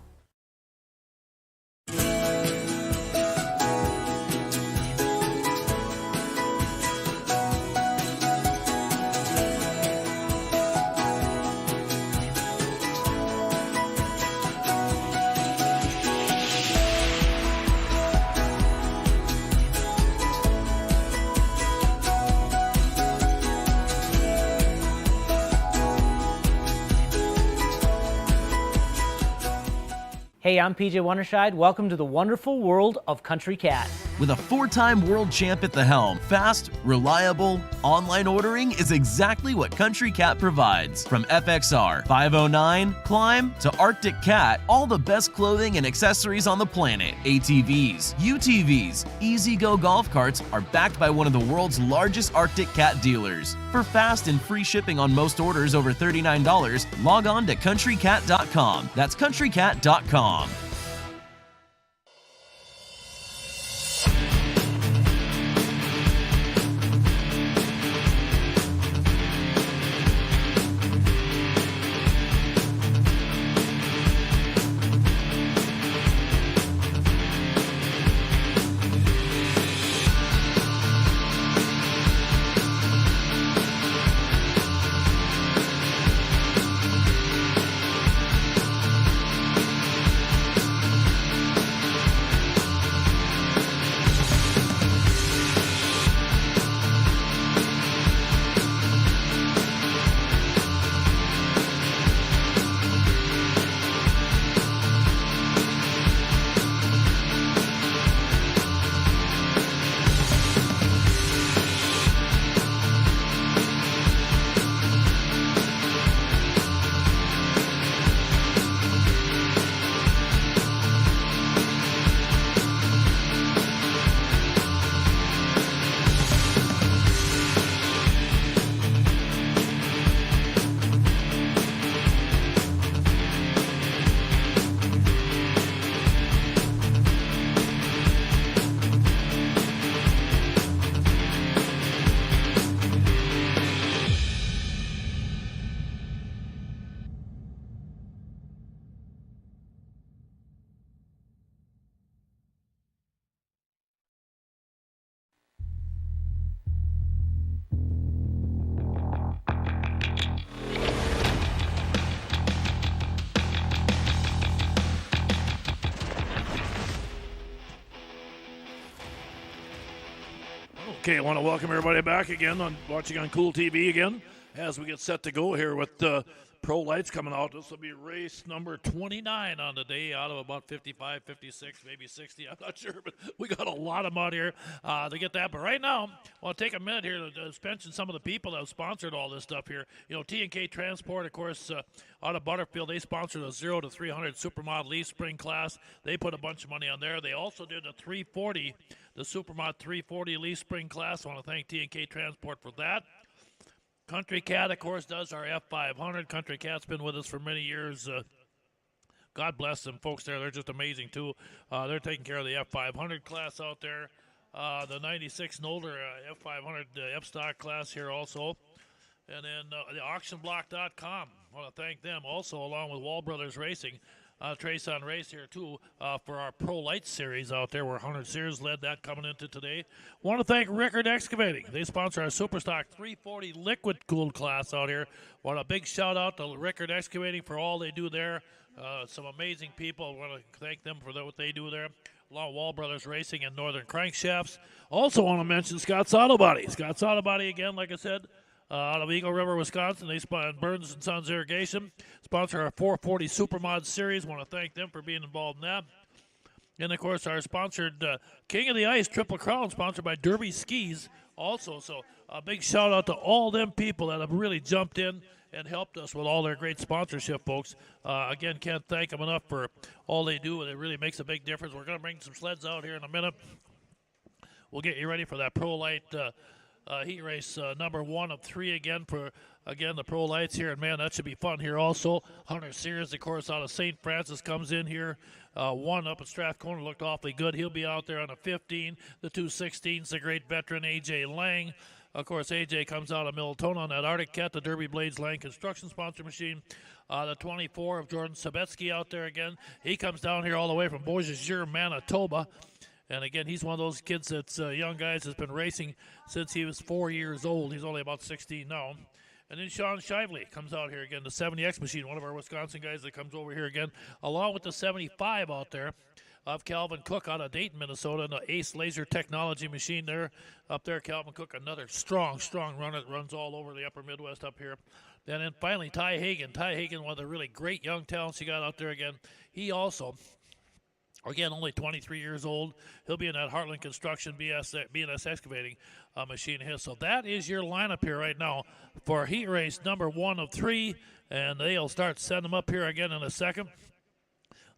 Hey, I'm PJ Wondershide. Welcome to the wonderful world of Country Cat. With a 4-time world champ at the helm, fast, reliable, online ordering is exactly what Country Cat provides. From FXR, 509, Climb, to Arctic Cat, all the best clothing and accessories on the planet. ATVs, UTVs, Easy-Go golf carts are backed by one of the world's largest Arctic Cat dealers. For fast and free shipping on most orders over $39, log on to countrycat.com. That's countrycat.com. Okay, I want to welcome everybody back again on watching on Cool TV again as we get set to go here with pro lights coming out. This will be race number 29 on the day, out of about 55, 56, maybe 60. I'm not sure, but we got a lot of mud here to get that. But right now, I want to take a minute here to mention some of the people that have sponsored all this stuff here. You know, T&K Transport, of course, out of Butterfield, they sponsored a 0 to 300 Supermod Leaf Spring class. They put a bunch of money on there. They also did a 340, the Supermod 340 Leaf Spring class. I want to thank T&K Transport for that. Country Cat, of course, does our F500. Country Cat's been with us for many years. God bless them folks there. They're just amazing, too. They're taking care of the F500 class out there. the 96 and older F500 F-Stock class here also. And then the auctionblock.com. I want to thank them also, along with Wall Brothers Racing. Trace on Race here, too, for our Pro Light Series out there, where Hunter Sears led that coming into today. Want to thank Rickard Excavating. They sponsor our Superstock 340 liquid-cooled class out here. Want a big shout-out to Rickard Excavating for all they do there. Some amazing people. Want to thank them for what they do there. Along with Wall Brothers Racing and Northern Crankshafts. Also want to mention Scott's Auto Body. Scott's Auto Body, again, like I said, out of Eagle River, Wisconsin. They sponsor Burns & Sons Irrigation. Sponsor our 440 Supermod Series. Want to thank them for being involved in that. And, of course, our sponsored King of the Ice Triple Crown, sponsored by Derby Skis also. So a big shout-out to all them people that have really jumped in and helped us with all their great sponsorship, folks. Again, can't thank them enough for all they do, and it really makes a big difference. We're going to bring some sleds out here in a minute. We'll get you ready for that Pro Light heat race number 1 of 3 again for, the Pro Lights here. And, man, that should be fun here also. Hunter Sears, of course, out of St. Francis comes in here. 1 up at Strathcona, looked awfully good. He'll be out there on a 15. The 216's the great veteran A.J. Lang. Of course, A.J. comes out of Miltona on that Arctic Cat, the Derby Blades Lang construction sponsor machine. The 24 of Jordan Sabetsky out there again. He comes down here all the way from Beausejour, Manitoba. And, again, he's one of those kids that's young guys that's been racing since he was 4 years old. He's only about 16 now. And then Sean Shively comes out here again, the 70X machine, one of our Wisconsin guys that comes over here again, along with the 75 out there of Calvin Cook out of Dayton, Minnesota, and the Ace Laser Technology machine there. Up there, Calvin Cook, another strong runner that runs all over the upper Midwest up here. And then finally, Ty Hagan. Ty Hagan, one of the really great young talents you got out there again. He also, again, only 23 years old. He'll be in that Heartland Construction BNS excavating machine here. So that is your lineup here right now for heat race number 1 of 3. And they'll start setting them up here again in a second.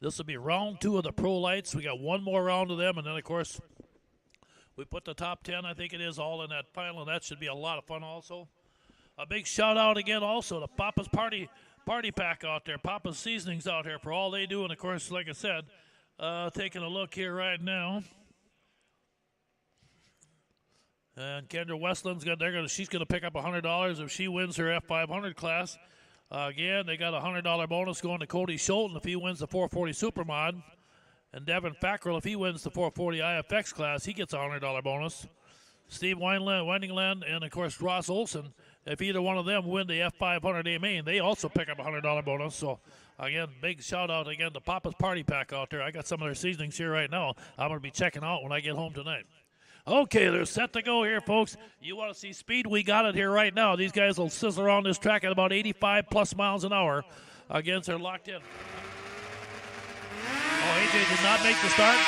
This will be round 2 of the Pro Lights. We got one more round of them. And then, of course, we put the top 10, I think it is, all in that final. And that should be a lot of fun also. A big shout-out again also to Papa's Party Pack out there. Papa's Seasonings out here for all they do. And, of course, like I said, taking a look here right now. And Kendra Westland's she's gonna pick up $100 if she wins her F500 class. Again, they got a $100 bonus going to Cody Scholten if he wins the 440 Supermod. And Devin Fackrell, if he wins the 440 IFX class, he gets a $100 bonus. Steve Weiningland, and, of course, Ross Olson, if either one of them win the F500 A main, they also pick up a $100 bonus. So, again, big shout-out again to Papa's Party Pack out there. I got some of their seasonings here right now. I'm going to be checking out when I get home tonight. Okay, they're set to go here, folks. You want to see speed? We got it here right now. These guys will sizzle around this track at about 85-plus miles an hour. Against they're locked in. Oh, AJ did not make the start.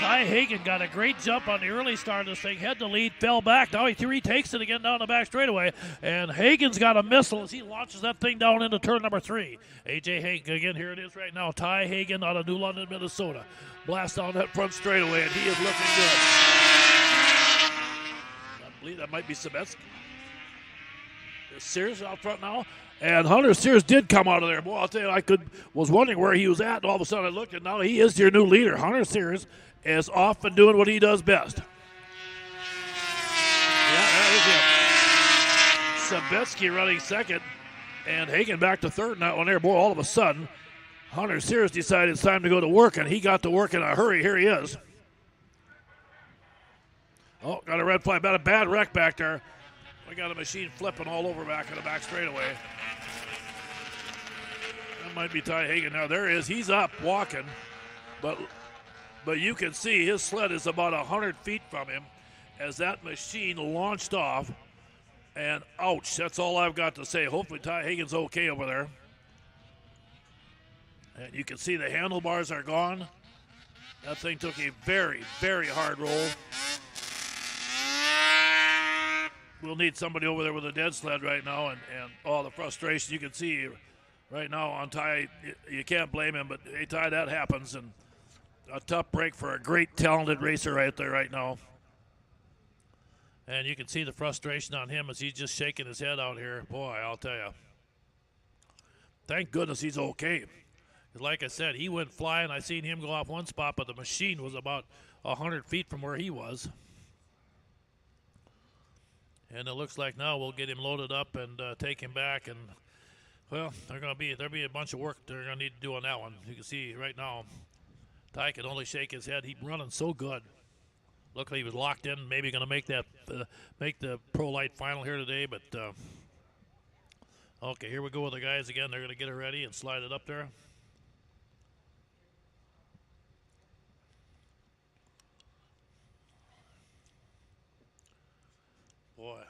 Ty Hagan got a great jump on the early start of this thing. Had the lead, fell back. Now he retakes it again down the back straightaway. And Hagan's got a missile as he launches that thing down into turn number 3. A.J. Hagan, again, here it is right now. Ty Hagan out of New London, Minnesota. Blast down that front straightaway, and he is looking good. I believe that might be Sabetsky. Is Sears out front now? And Hunter Sears did come out of there. Boy, I'll tell you, was wondering where he was at, and all of a sudden I looked, and now he is your new leader. Hunter Sears is off and doing what he does best. Yeah, that is him. Sabetsky running second, and Hagan back to third in that one there. Boy, all of a sudden, Hunter Sears decided it's time to go to work, and he got to work in a hurry. Here he is. Oh, got a red flag. About a bad wreck back there. We got a machine flipping all over back in the back straightaway. That might be Ty Hagan. Now, there is. He's up, walking. But you can see his sled is about 100 feet from him as that machine launched off. And, ouch, that's all I've got to say. Hopefully Ty Hagan's okay over there. And you can see the handlebars are gone. That thing took a very, very hard roll. We'll need somebody over there with a dead sled right now, and all the frustration you can see right now on Ty. You can't blame him, but hey, Ty, that happens, and a tough break for a great, talented racer right there right now. And you can see the frustration on him as he's just shaking his head out here. Boy, I'll tell you. Thank goodness he's okay. Like I said, he went flying. I seen him go off one spot, but the machine was about 100 feet from where he was. And it looks like now we'll get him loaded up and take him back. And, well, there'll be a bunch of work they're going to need to do on that one. You can see right now, Ty can only shake his head. He's running so good. Looked like he was locked in, maybe going to make that make the Pro Light final here today. But, okay, here we go with the guys again. They're going to get it ready and slide it up there. Boy.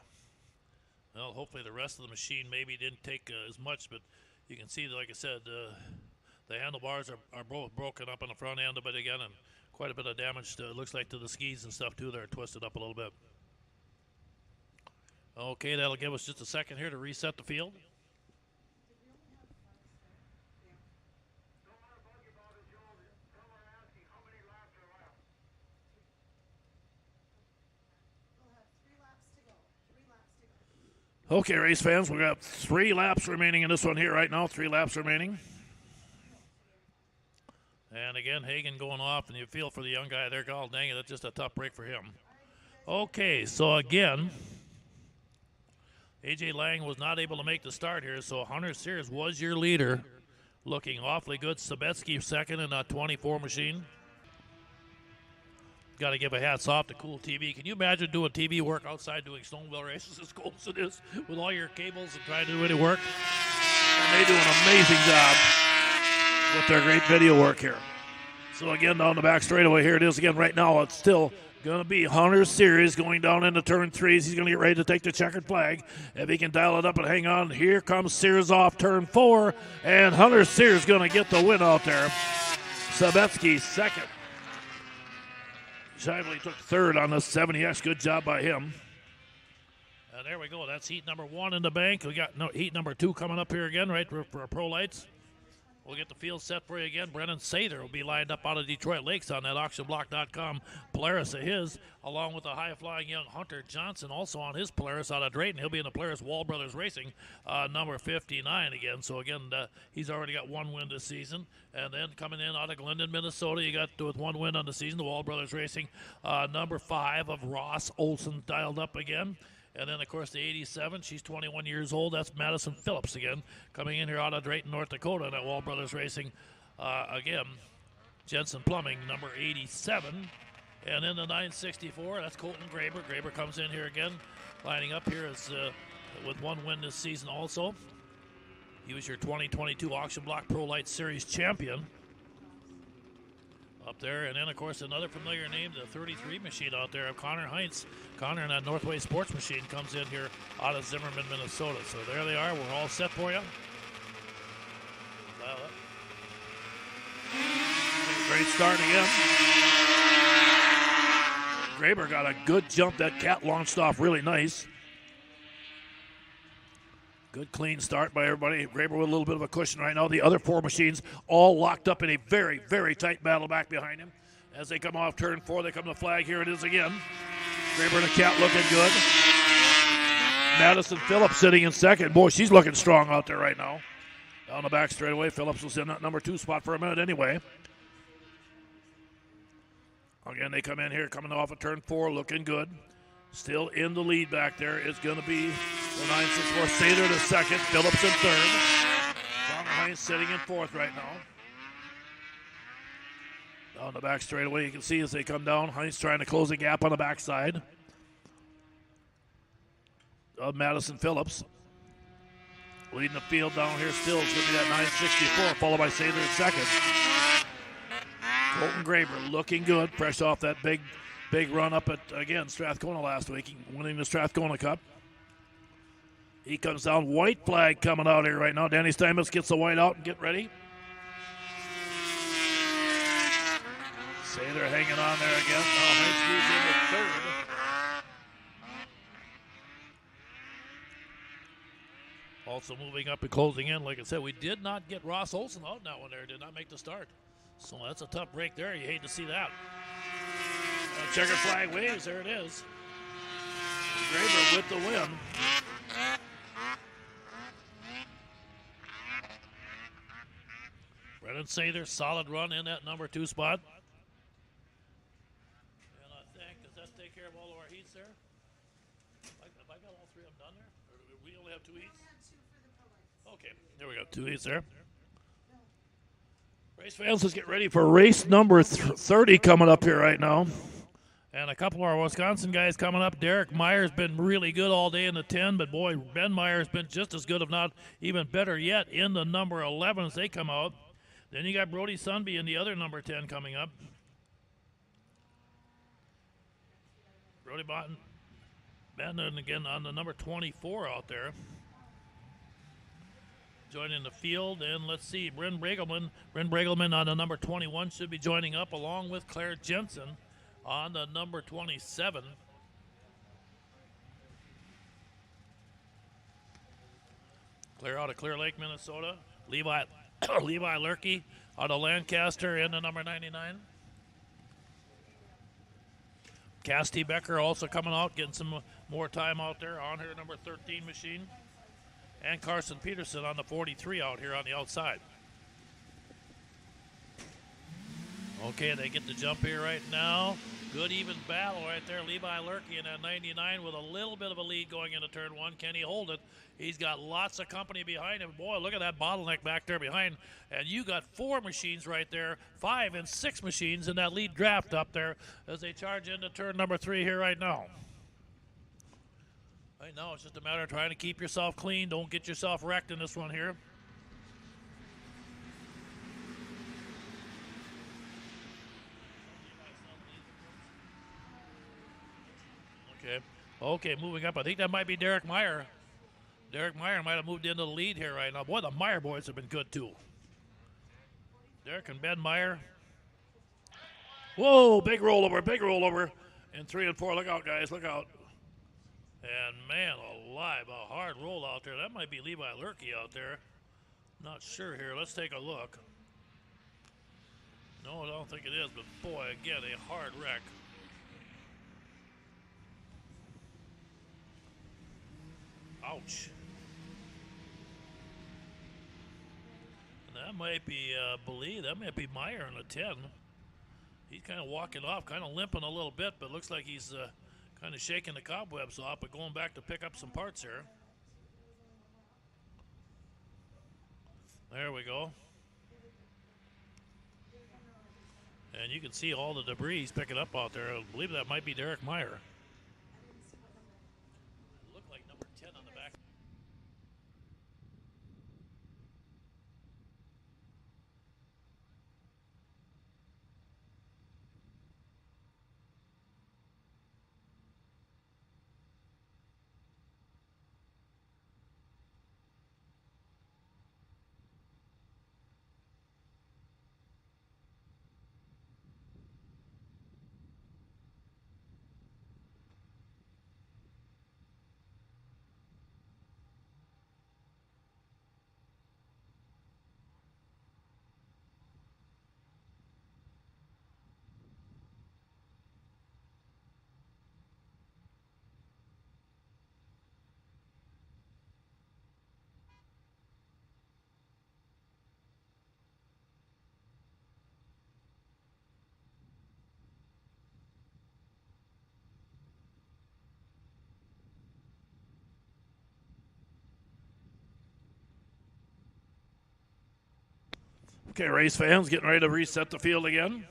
Well, hopefully the rest of the machine maybe didn't take as much, but you can see, like I said, the handlebars are both broken up on the front end of it again, and quite a bit of damage, looks like, to the skis and stuff, too. They're twisted up a little bit. Okay, that'll give us just a second here to reset the field. Okay, race fans, we got 3 laps remaining in this one here right now. 3 laps remaining. And again, Hagen going off, and you feel for the young guy there. God dang it, that's just a tough break for him. Okay, so again, A.J. Lang was not able to make the start here, so Hunter Sears was your leader. Looking awfully good. Sabetsky second in a 24 machine. Got to give a hats off to Cool TV. Can you imagine doing TV work outside doing snowmobile races as cool as it is with all your cables and trying to do any work? And they do an amazing job with their great video work here. So again, down the back straightaway, here it is again right now. It's still going to be Hunter Series going down into turn 3s. He's going to get ready to take the checkered flag. If he can dial it up and hang on, here comes Sears off turn 4, and Hunter Sears going to get the win out there. Sabetsky second. Shively took third on the 70X. Good job by him. And there we go. That's heat number 1 in the bank. We got heat number 2 coming up here again, right, for our Pro Lights. We'll get the field set for you again. Brennan Sather will be lined up out of Detroit Lakes on that auctionblock.com Polaris of his, along with the high-flying young Hunter Johnson, also on his Polaris out of Drayton. He'll be in the Polaris Wall Brothers Racing, number 59 again. So, again, he's already got 1 win this season. And then coming in out of Glendon, Minnesota, you got with 1 win on the season, the Wall Brothers Racing, number 5 of Ross Olson dialed up again. And then, of course, the 87, she's 21 years old. That's Madison Phillips again, coming in here out of Drayton, North Dakota, and at Wall Brothers Racing. Again, Jensen Plumbing, number 87. And then the 964, that's Colton Graber. Graber comes in here again, lining up here as with 1 win this season also. He was your 2022 Auction Block Pro Light Series champion up there. And then, of course, another familiar name, the 33 machine out there of Connor Heinz. Connor in that Northway Sports machine comes in here out of Zimmerman, Minnesota. So there they are. We're all set for you. Great start again. Graber got a good jump. That cat launched off really nice. Good clean start by everybody. Graber with a little bit of a cushion right now. The other 4 machines all locked up in a very, very tight battle back behind him. As they come off turn 4, they come to the flag. Here it is again. Graber and the cat looking good. Madison Phillips sitting in second. Boy, she's looking strong out there right now. Down the back straightaway. Phillips was in that number 2 spot for a minute anyway. Again, they come in here, coming off of turn 4, looking good. Still in the lead back there is going to be the 964 Sather to second, Phillips in third. Connor Heinz sitting in 4th right now. Down the back straightaway, you can see as they come down, Heinz trying to close the gap on the backside of Madison Phillips. Leading the field down here still is going to be that 964, followed by Sather in second. Colton Graber looking good, fresh off that big run up at, again, Strathcona last week, winning the Strathcona Cup. He comes down, white flag coming out here right now. Danny Steinmetz gets the white out and get ready. Sather hanging on there again. Now Heinz moves into 3rd. Also moving up and closing in. Like I said, we did not get Ross Olson out in that one there. Did not make the start. So that's a tough break there. You hate to see that. Checker flag waves. There it is. Graber with the win. Brennan Sather, solid run in that number 2 spot. eats there? Have I got all three of them done there? Or do we only have two eats? Okay, there we go. Two eats there. Race fans, let's get ready for race number 30 coming up here right now. And a couple of our Wisconsin guys coming up. Derek Meyer's been really good all day in the 10, but boy, Ben Meyer's been just as good, if not even better yet, in the number 11 as they come out. Then you got Brody Sunby in the other number 10 coming up. Brody Ben again on the number 24 out there. Joining the field, and let's see, Bryn Bregelman on the number 21 should be joining up along with Claire Jensen on the number 27. Claire out of Clear Lake, Minnesota. Levi Lurkey out of Lancaster in the number 99. Casty Becker also coming out, getting some more time out there on her number 13 machine. And Carson Peterson on the 43 out here on the outside. Okay, they get the jump here right now. Good even battle right there. Levi Lurkey in that 99 with a little bit of a lead going into turn one. Can he hold it? He's got lots of company behind him. Boy, look at that bottleneck back there behind. And you got 4 machines right there, 5 and 6 machines in that lead draft up there as they charge into turn number 3 here right now. Right now, it's just a matter of trying to keep yourself clean. Don't get yourself wrecked in this one here. Okay, moving up. I think that might be Derek Meyer. Derek Meyer might have moved into the lead here right now. Boy, the Meyer boys have been good, too. Derek and Ben Meyer. Whoa, big rollover. And 3 and 4, look out, guys, look out. And, man, alive, a hard roll out there. That might be Levi Lurkey out there. Not sure here. Let's take a look. No, I don't think it is, but, boy, again, a hard wreck. Ouch. And that might be, that might be Meyer in the 10. He's kind of walking off, kind of limping a little bit, but looks like he's kind of shaking the cobwebs off, but going back to pick up some parts here. There we go. And you can see all the debris he's picking up out there. I believe that might be Derek Meyer. It looked like number 10 on the back. Okay, race fans getting ready to reset the field again.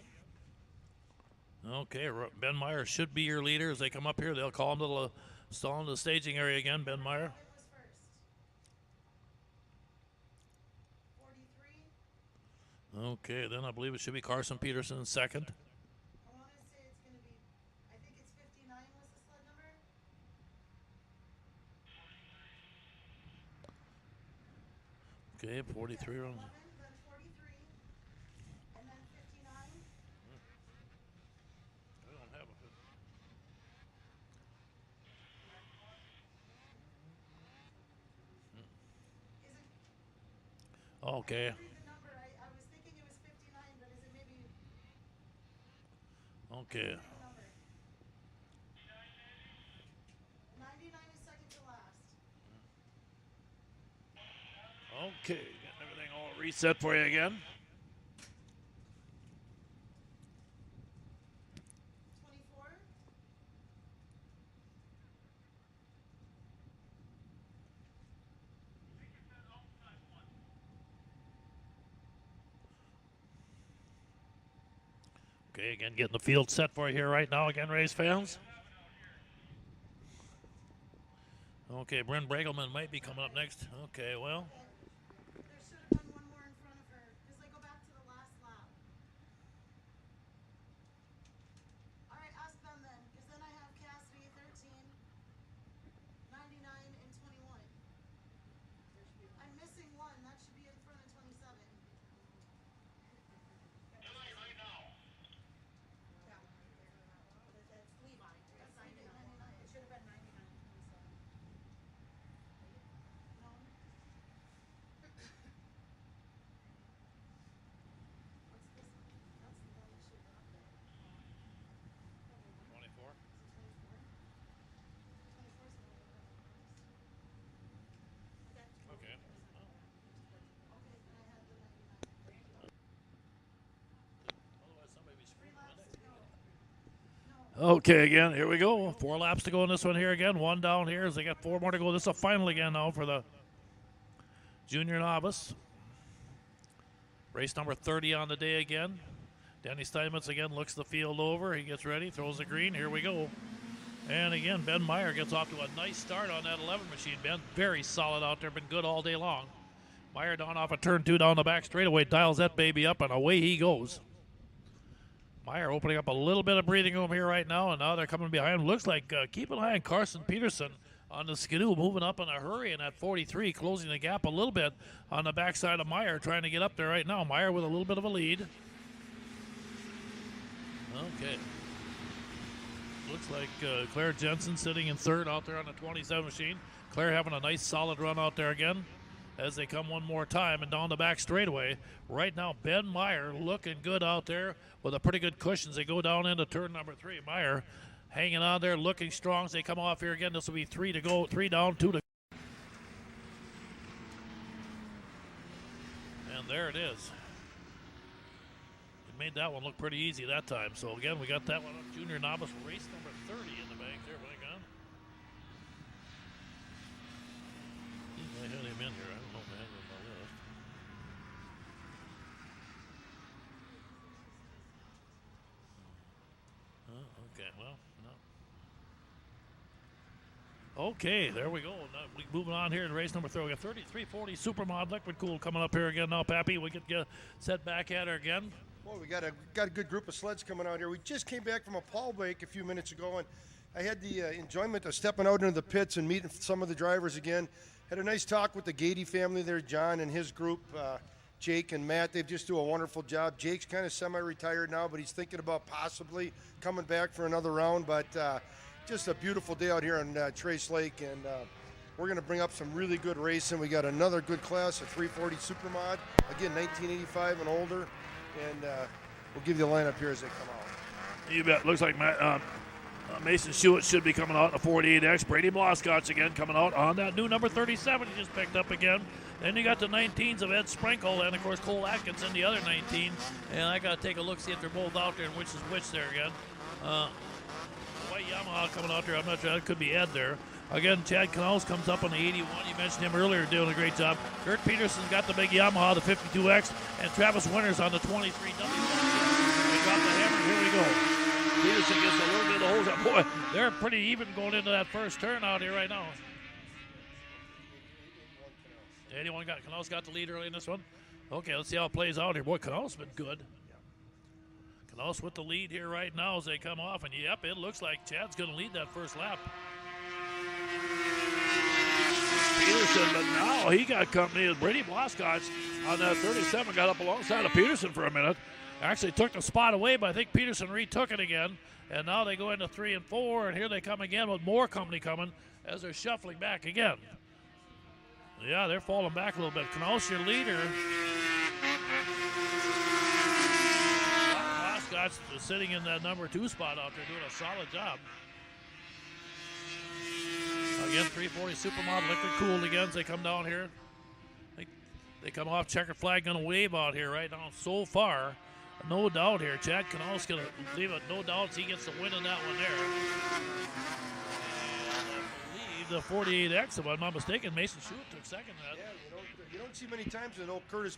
Okay, Ben Meyer should be your leader as they come up here. They'll call him to the staging area again, Ben Meyer. Okay, then I believe it should be Carson Peterson in second. I want to say it's going to be, I think it's 59 was the sled number. Okay, 43. 11, then 43, and then 59. I don't have a Okay. Read the number. I was thinking it was 59, but is it maybe Okay. the number? 99 is second to last. Okay, getting everything all reset for you again. 24, Okay, again, getting the field set for you here right now again, race fans. Okay, Bryn Bregelman might be coming up next. Okay, well. There should have been one more in front of her, because they go back to the last lap. All right, ask them then, because then I have Cassidy 13, 99, and 21. I'm missing one. That should be in front of 27. That's Levi. That's 99. It should have been 99 and 27. No? What's this one? That's the one that should have been up there. 24. 24? 24 is the one that Okay. Okay, then I had the 99. Otherwise, somebody be screwing 3 laps to go. Okay, again, here we go. 4 laps to go in this one here again. 1 down here as they got 4 more to go. This is a final again now for the junior novice. Race number 30 on the day again. Danny Steinmetz again looks the field over. He gets ready, throws the green. Here we go. And again, Ben Meyer gets off to a nice start on that 11 machine. Ben, very solid out there, been good all day long. Meyer down off of turn 2 down the back straightaway, dials that baby up, and away he goes. Meyer opening up a little bit of breathing room here right now, and now they're coming behind. Looks like keep an eye on Carson Peterson on the skidoo, moving up in a hurry, and at 43, closing the gap a little bit on the backside of Meyer, trying to get up there right now. Meyer with a little bit of a lead. Okay. Looks like Claire Jensen sitting in third out there on the 27 machine. Claire having a nice solid run out there again as they come one more time and down the back straightaway. Right now, Ben Meyer looking good out there with a pretty good cushion as they go down into turn number 3. Meyer hanging on there, looking strong as they come off here again. This will be 3 to go, 3 down, 2 to go. And there it is. It made that one look pretty easy that time. So again, we got that one up. Junior novice race number 30 in the bank there. By God. I had him in here. I don't know if I had him on my list. Okay, well, no. Okay, there we go. Now, moving on here to race number 3. We got 3340 Supermod Liquid Cool coming up here again now, Pappy. We could get set back at her again. Well, we got a good group of sleds coming out here. We just came back from a Paul break a few minutes ago, and I had the enjoyment of stepping out into the pits and meeting some of the drivers again. Had a nice talk with the Gady family there, John and his group, Jake and Matt. They just do a wonderful job. Jake's kind of semi-retired now, but he's thinking about possibly coming back for another round. But just a beautiful day out here on Trace Lake, and we're going to bring up some really good racing. We got another good class, a 340 Supermod, again, 1985 and older. And we'll give you the lineup here as they come out. You bet. Looks like Mason Shewitt should be coming out in a 48X. Brady Bloscotch again coming out on that new number 37 he just picked up again. Then you got the 19s of Ed Sprinkle and, of course, Cole Atkins in the other 19. And I got to take a look, see if they're both out there and which is which there again. White Yamaha coming out there. I'm not sure. That could be Ed there. Again, Chad Knauss comes up on the 81. You mentioned him earlier, doing a great job. Kurt Peterson's got the big Yamaha, the 52X, and Travis Winters on the 23W. They got the hammer. Here we go. Peterson gets a little bit of the holes up. Boy, they're pretty even going into that first turn out here right now. 81 got Knauss got the lead early in this one. Okay, let's see how it plays out here. Boy, Knauss been good. Knauss with the lead here right now as they come off, and yep, it looks like Chad's going to lead that first lap. Peterson, but now he got company as Brady Bloscotch on that 37, got up alongside of Peterson for a minute. Actually took the spot away, but I think Peterson retook it again. And now they go into 3 and 4, and here they come again with more company coming as they're shuffling back again. Yeah, they're falling back a little bit. Knauss, your leader. Bloscotch sitting in that number 2 spot out there doing a solid job. Again, 340 Supermod Liquid Cooled again as they come down here. They come off checkered flag, going to wave out here right now so far. No doubt here. Chad Knauss going to leave it. No doubt he gets the win in that one there. And I believe the 48X, if I'm not mistaken. Mason Schuett took second. Yeah, you don't see many times that old Curtis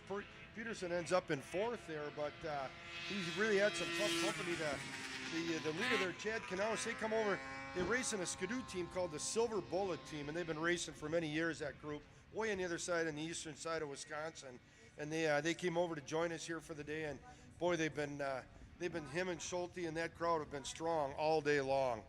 Peterson ends up in fourth there, but he's really had some tough company. The leader there, Chad Canales, they come over. They race in a Skidoo team called the Silver Bullet team, and they've been racing for many years, that group, way on the other side, on the eastern side of Wisconsin. And they came over to join us here for the day, and boy, they've been him and Schulte and that crowd have been strong all day long.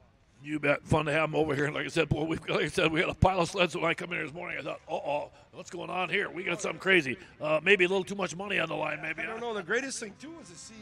You bet. Fun to have them over here. And like I said, boy, we got a pile of sleds when I come in here this morning. I thought, what's going on here? We got something crazy. Maybe a little too much money on the line, maybe. I don't know. The greatest thing, too, is to see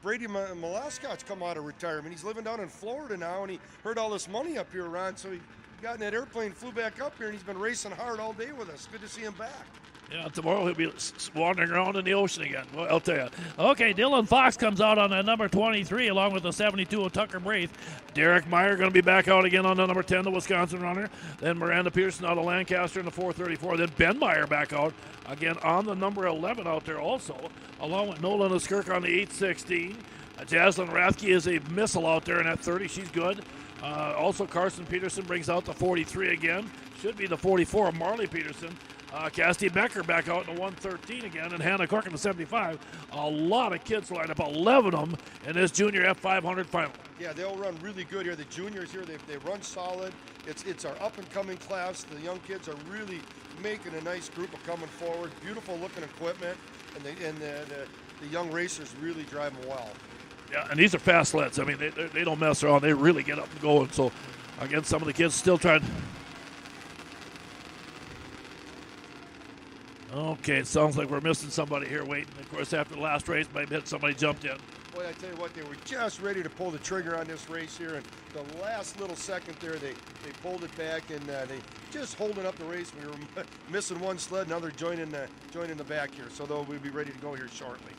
Brady Malaskot's come out of retirement. He's living down in Florida now, and he heard all this money up here, Ron, so he got in that airplane, flew back up here, and he's been racing hard all day with us. Good to see him back. Yeah, tomorrow he'll be wandering around in the ocean again. Well, I'll tell you. Okay, Dylan Fox comes out on that number 23 along with the 72 of Tucker Braith. Derek Meyer going to be back out again on the number 10, the Wisconsin runner. Then Miranda Pearson out of Lancaster in the 434. Then Ben Meyer back out again on the number 11 out there also, along with Nolan Skirk on the 816. Jaslyn Rathke is a missile out there in that 30. She's good. Also, Carson Peterson brings out the 43 again. Should be the 44 of Marley Peterson. Cassidy Becker back out in the 113 again, and Hannah Cork in the 75. A lot of kids lined up, 11 of them in this junior F500 final. Yeah, they'll run really good here. The juniors here, they run solid. It's our up-and-coming class. The young kids are really making a nice group of coming forward. Beautiful-looking equipment, and the young racers really drive them well. Yeah, and these are fast sleds. I mean, they don't mess around. They really get up and going. So, again, some of the kids still trying. Okay, it sounds like we're missing somebody here waiting. Of course, after the last race, maybe somebody jumped in. Boy, I tell you what, they were just ready to pull the trigger on this race here, and the last little second there, they pulled it back, and they just holding up the race. We were missing one sled, another joining the back here, so we'll be ready to go here shortly.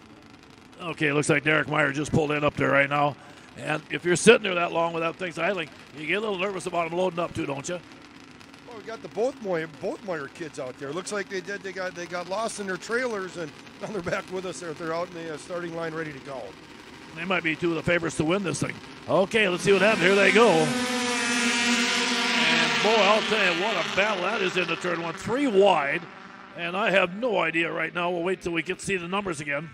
Okay, looks like Derek Meyer just pulled in up there right now. And if you're sitting there that long without things idling, you get a little nervous about them loading up too, don't you? Well, we got the both Meyer kids out there. Looks like they got lost in their trailers, and now they're back with us. They're out in the starting line ready to go. They might be two of the favorites to win this thing. Okay, let's see what happens. Here they go. And boy, I'll tell you what a battle that is in the turn one. 3 wide, and I have no idea right now. We'll wait till we get to see the numbers again.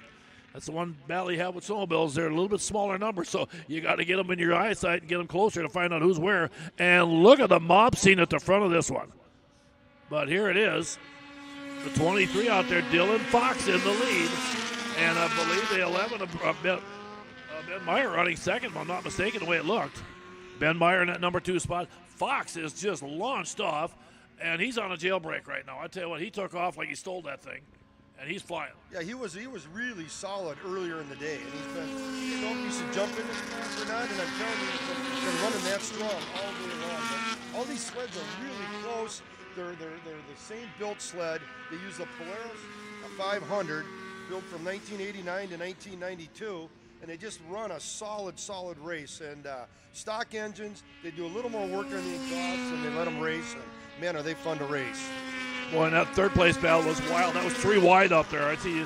That's the one battle you have with snowmobiles. They're a little bit smaller numbers, so you got to get them in your eyesight and get them closer to find out who's where. And look at the mob scene at the front of this one. But here it is. The 23 out there, Dylan Fox in the lead. And I believe the 11 of Ben Meyer running second, if I'm not mistaken, the way it looked. Ben Meyer in that number 2 spot. Fox is just launched off, and he's on a jailbreak right now. I tell you what, he took off like he stole that thing. And he's flying. Yeah, he was really solid earlier in the day, and he's been. You know if he should jump in this class or not, and I'm telling you, he's been running that strong all day long. But all these sleds are really close. They're the same built sled. They use the Polaris 500, built from 1989 to 1992, and they just run a solid race. And stock engines, they do a little more work on the exhausts, and they let them race. And man, are they fun to race. Boy, and that third place battle was wild. That was 3 wide up there. I see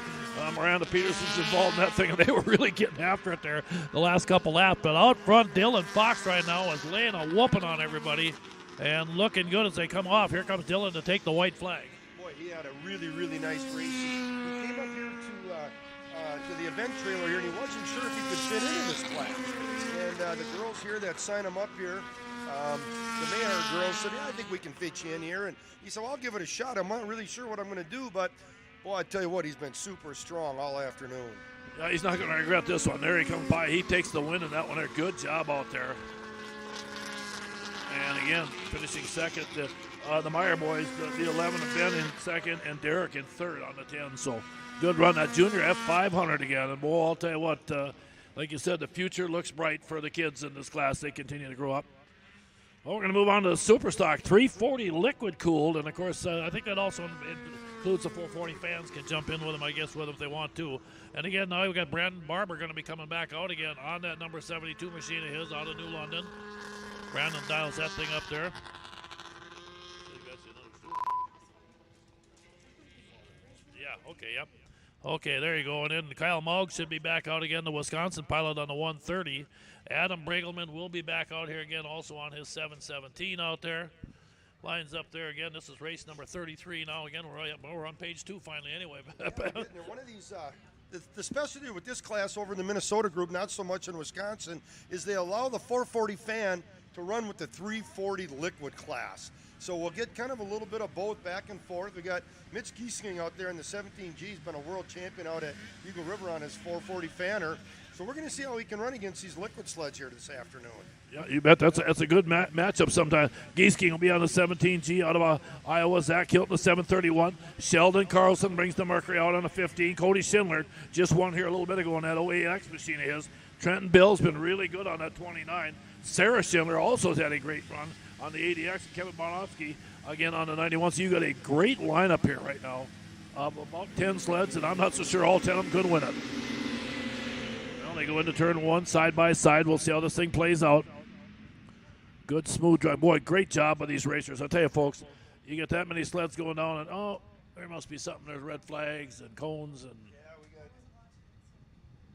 Miranda Peterson's involved in that thing, and they were really getting after it there the last couple laps. But out front, Dylan Fox right now is laying a whooping on everybody and looking good as they come off. Here comes Dylan to take the white flag. Boy, he had a really nice race. He came up here to the event trailer here, and he wasn't sure if he could fit into this class. And the girls here that sign him up here, the Maynard girls said, yeah, I think we can fit you in here. And he said, well, I'll give it a shot. I'm not really sure what I'm going to do, but, boy, I tell you what, he's been super strong all afternoon. Yeah, he's not going to regret this one. There he comes by. He takes the win in that one there. Good job out there. And, again, finishing second, the Meyer boys, the 11 of Ben in second and Derek in third on the 10. So, good run. That junior F500 again. And, boy, I'll tell you what, like you said, the future looks bright for the kids in this class. They continue to grow up. Well, we're going to move on to the Superstock 340 liquid cooled, and of course, I think that also includes the 440 fans can jump in with them, I guess, with them if they want to. And again, now we've got Brandon Barber going to be coming back out again on that number 72 machine of his out of New London. Brandon dials that thing up there. Yeah, okay, yep. Okay, there you go. And then Kyle Mogg should be back out again, the Wisconsin pilot on the 130. Adam Bregelman will be back out here again also on his 717 out there. lines up there again. This is race number 33 now. Again, we're on page 2 finally anyway. One of these, the specialty with this class over in the Minnesota group, not so much in Wisconsin, is they allow the 440 fan to run with the 340 liquid class. So we'll get kind of a little bit of both back and forth. We got Mitch Giesking out there in the 17G. He's been a world champion out at Eagle River on his 440 fanner. So we're going to see how he can run against these liquid sleds here this afternoon. Yeah, you bet. That's a good matchup sometimes. Giesking will be on the 17G out of Iowa. Zach Hilton, the 731. Sheldon Carlson brings the Mercury out on the 15. Cody Schindler just won here a little bit ago on that OAX machine of his. Trenton Bill's been really good on that 29. Sarah Schindler also has had a great run on the ADX. And Kevin Bonofsky again on the 91. So you got a great lineup here right now of about 10 sleds, and I'm not so sure all 10 of them could win it. Well, they go into turn 1 side by side. We'll see how this thing plays out. Good smooth drive. Boy, great job by these racers. I'll tell you, folks, you get that many sleds going down, and there must be something. There's red flags and cones. And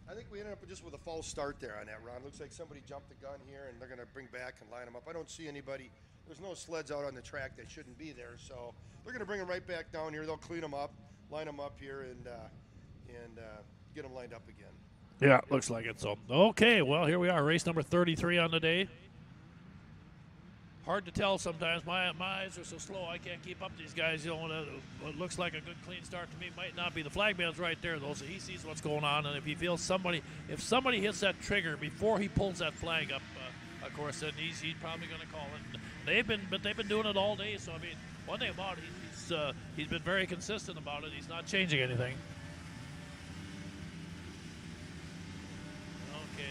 I think we ended up just with a false start there on that, Ron. Looks like somebody jumped the gun here, and they're going to bring back and line them up. I don't see anybody. There's no sleds out on the track that shouldn't be there, so they're going to bring them right back down here. They'll clean them up, line them up here, and get them lined up again. Yeah, looks like it. So, okay, well, here we are, race number 33 on the day. Hard to tell sometimes. My eyes are so slow, I can't keep up these guys. You know, what looks like a good, clean start to me might not be. The flag man's right there, though, so he sees what's going on. And if he feels if somebody hits that trigger before he pulls that flag up, of course, then he's probably going to call it. They've been doing it all day. So I mean, one thing about it, he's been very consistent about it. He's not changing anything. Okay.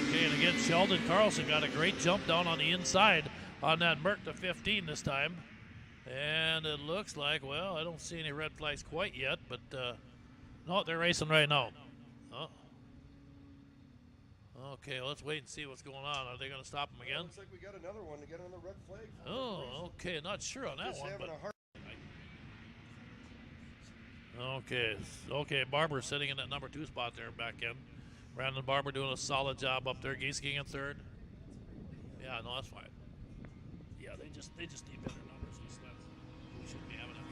Okay, and again, Sheldon Carlson got a great jump down on the inside on that Merc to 15 this time. And it looks like, well, I don't see any red flags quite yet, but no, they're racing right now. Oh. Okay, let's wait and see what's going on. Are they going to stop him again? Looks like we got another one to get on the red flag. Oh, okay, not sure on that Just one. having a hard Okay, Barber sitting in that number 2 spot there back in. Brandon Barber doing a solid job up there. Giesking in 3rd. Yeah, no, that's fine. Yeah, they just need better numbers. These sleds. We shouldn't be having that.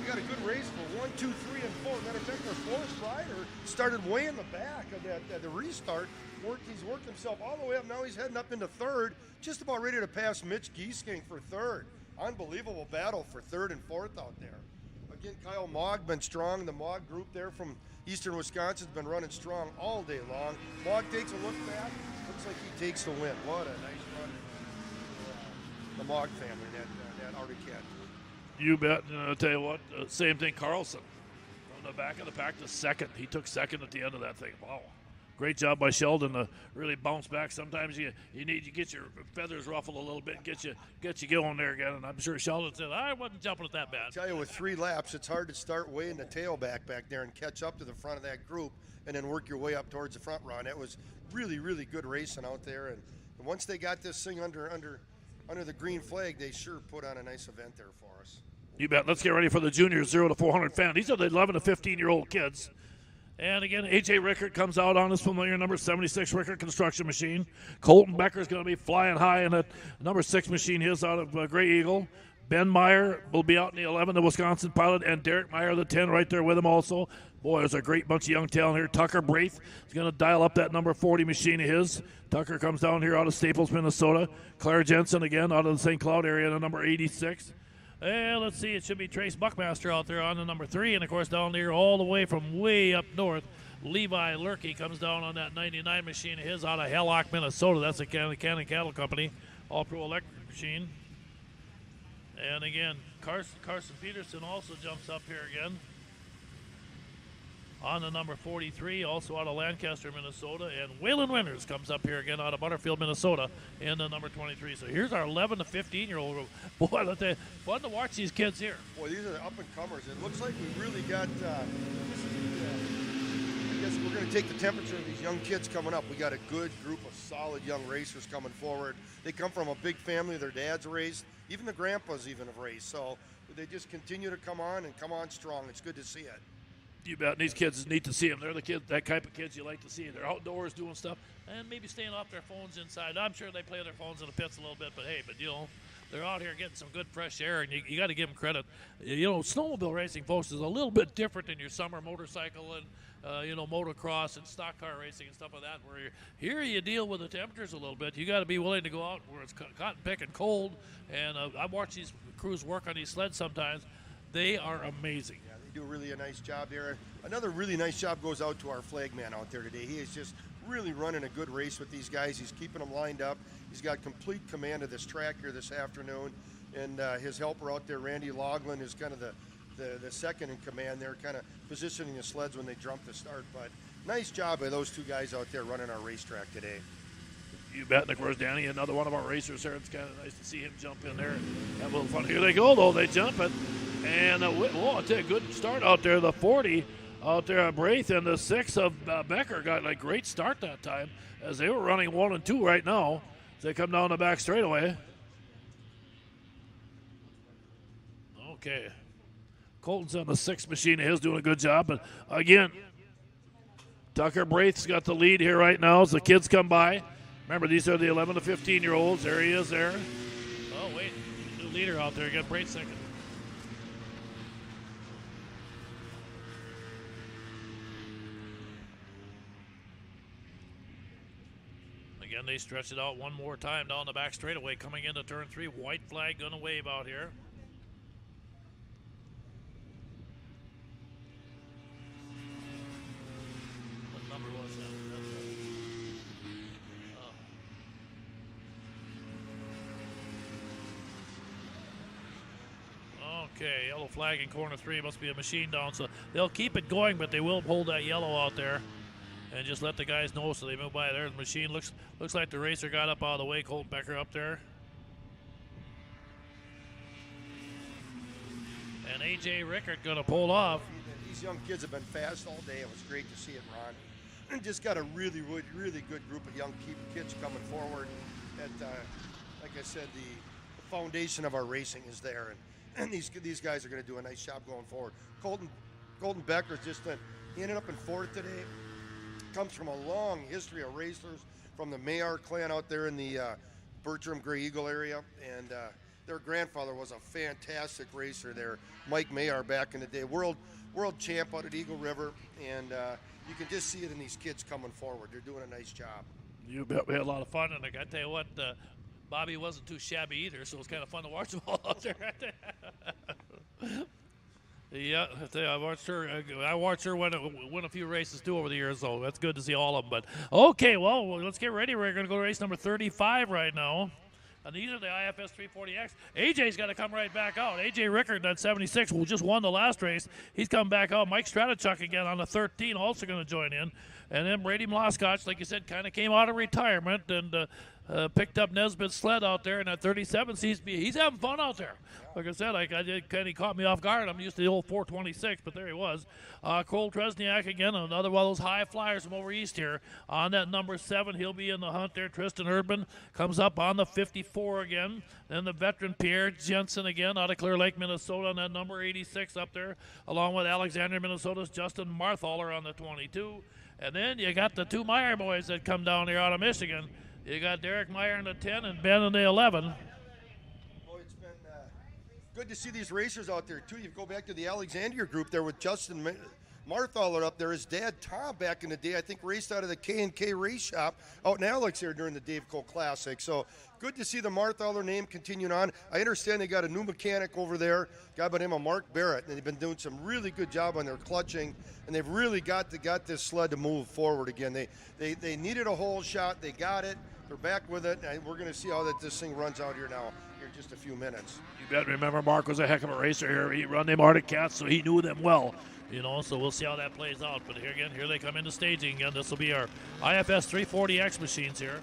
We got a good race for 1, 2, 3, and 4. Matter of fact, our 4th rider started way in the back of the restart. He's worked himself all the way up. Now he's heading up into 3rd, just about ready to pass Mitch Giesking for 3rd. Unbelievable battle for 3rd and 4th out there. Again, Kyle Mogg been strong. The Mogg group there from Eastern Wisconsin's been running strong all day long. Mogg takes a look back. Looks like he takes the win. What a nice run for the Mogg family, that Arctic Cat. You bet. I'll tell you what, same thing, Carlson. From the back of the pack to 2nd. He took 2nd at the end of that thing. Wow. Great job by Sheldon to really bounce back. Sometimes you need to get your feathers ruffled a little bit and get you going there again. And I'm sure Sheldon said, I wasn't jumping it that bad. I tell you, with 3 laps, it's hard to start way in the tail back there and catch up to the front of that group and then work your way up towards the front run. It was really, really good racing out there. And once they got this thing under the green flag, they sure put on a nice event there for us. You bet. Let's get ready for the junior 0 to 400 fan. These are the 11 to 15-year-old kids. And again, A.J. Rickert comes out on his familiar number 76 Rickert construction machine. Colton Becker's going to be flying high in that number 6 machine, his out of Gray Eagle. Ben Meyer will be out in the 11, the Wisconsin pilot, and Derek Meyer, the 10, right there with him also. Boy, there's a great bunch of young talent here. Tucker Braith is going to dial up that number 40 machine of his. Tucker comes down here out of Staples, Minnesota. Claire Jensen again out of the St. Cloud area, the number 86. And let's see, it should be Trace Buckmaster out there on the number 3. And, of course, down there all the way from way up north, Levi Lurkey comes down on that 99 machine of his out of Hellock, Minnesota. That's a Cannon Cattle Company, all-pro electric machine. And, again, Carson Peterson also jumps up here again on the number 43, also out of Lancaster, Minnesota. And Waylon Winters comes up here again out of Butterfield, Minnesota, in the number 23. So here's our 11 to 15-year-old group. Boy, I'll tell you, fun to watch these kids here. Boy, these are the up-and-comers. It looks like we really got, I guess we're going to take the temperature of these young kids coming up. We got a good group of solid young racers coming forward. They come from a big family. Their dads raced. Even the grandpas even have raced. So they just continue to come on and come on strong. It's good to see it. You bet. And these kids need to see them. They're the kids, that type of kids you like to see. They're outdoors doing stuff and maybe staying off their phones inside. I'm sure they play on their phones in the pits a little bit, but hey, they're out here getting some good fresh air, and you got to give them credit. Snowmobile racing, folks, is a little bit different than your summer motorcycle and motocross and stock car racing and stuff like that. Where here you deal with the temperatures a little bit. You got to be willing to go out where it's cotton picking cold. And I've watched these crews work on these sleds sometimes. They are amazing. Yeah, they do really a nice job there. Another really nice job goes out to our flag man out there today. He is just really running a good race with these guys. He's keeping them lined up. He's got complete command of this track here this afternoon. And his helper out there, Randy Loughlin, is kind of the second in command there, kind of positioning the sleds when they jump to start. But nice job by those two guys out there running our racetrack today. You bet. And of course, Danny, another one of our racers there. It's kind of nice to see him jump in there. Have a little fun. Here they go, though. They jump it. And I'll tell you, good start out there. The 40 out there on Braith and the 6 of Becker got a great start that time as they were running 1 and 2 right now. As they come down the back straightaway. Okay. Colton's on the 6 machine of his doing a good job. But again, Tucker Braith's got the lead here right now as the kids come by. Remember, these are the 11 to 15-year-olds. There he is there. Oh, wait. New leader out there. You got Braith second. Again, they stretch it out one more time down the back straightaway. Coming into turn 3. White flag going to wave out here. What number was that? Okay, yellow flag in corner 3. Must be a machine down. So they'll keep it going, but they will hold that yellow out there. And just let the guys know so they move by. There's the machine. Looks like the racer got up out of the way. Colton Becker up there. And A.J. Rickard going to pull off. These young kids have been fast all day. It was great to see it, Ron. And just got a really, really, really good group of young kids coming forward. And like I said, the foundation of our racing is there. And these guys are going to do a nice job going forward. Colton Becker he ended up in 4th today. Comes from a long history of racers from the Mayer clan out there in the Bertram Grey Eagle area, and their grandfather was a fantastic racer there, Mike Mayer, back in the day, world champ out at Eagle River, and you can just see it in these kids coming forward. They're doing a nice job. You bet. We had a lot of fun, and I got to tell you what, Bobby wasn't too shabby either, so it was kind of fun to watch them all out there. Yeah, I watched her win a few races too over the years, so that's good to see all of them. But okay, well, let's get ready. We're going to go to race number 35 right now. And these are the IFS 340X. AJ's got to come right back out. AJ Rickard, that 76, who just won the last race, he's come back out. Mike Stratichuk again on the 13, also going to join in. And then Brady Mloskotch, like you said, kind of came out of retirement and picked up Nesbitt's sled out there. And at 37, he's having fun out there. Like I said, he caught me off guard. I'm used to the old 426, but there he was. Cole Tresniak again, another one of those high flyers from over east here. On that number 7, he'll be in the hunt there. Tristan Urban comes up on the 54 again. Then the veteran Pierre Jensen again out of Clear Lake, Minnesota on that number 86 up there, along with Alexander, Minnesota's Justin Marthaler on the 22. And then you got the 2 Meyer boys that come down here out of Michigan. You got Derek Meyer in the 10 and Ben in the 11. Boy, it's been good to see these racers out there, too. You go back to the Alexandria group there with Justin Marthaler up there. His dad, Tom, back in the day, I think raced out of the K&K race shop out in Alex here during the Dave Cole Classic. So good to see the Marthaler name continuing on. I understand they got a new mechanic over there, a guy by the name of Mark Barrett, and they've been doing some really good job on their clutching, and they've really got this sled to move forward again. They needed a hole shot. They got it. They're back with it, and we're going to see how this thing runs out here now here in just a few minutes. You bet. Remember, Mark was a heck of a racer here. He run them Arctic Cats, so he knew them well. So we'll see how that plays out. But here they come into staging again. This will be our IFS 340X machines here.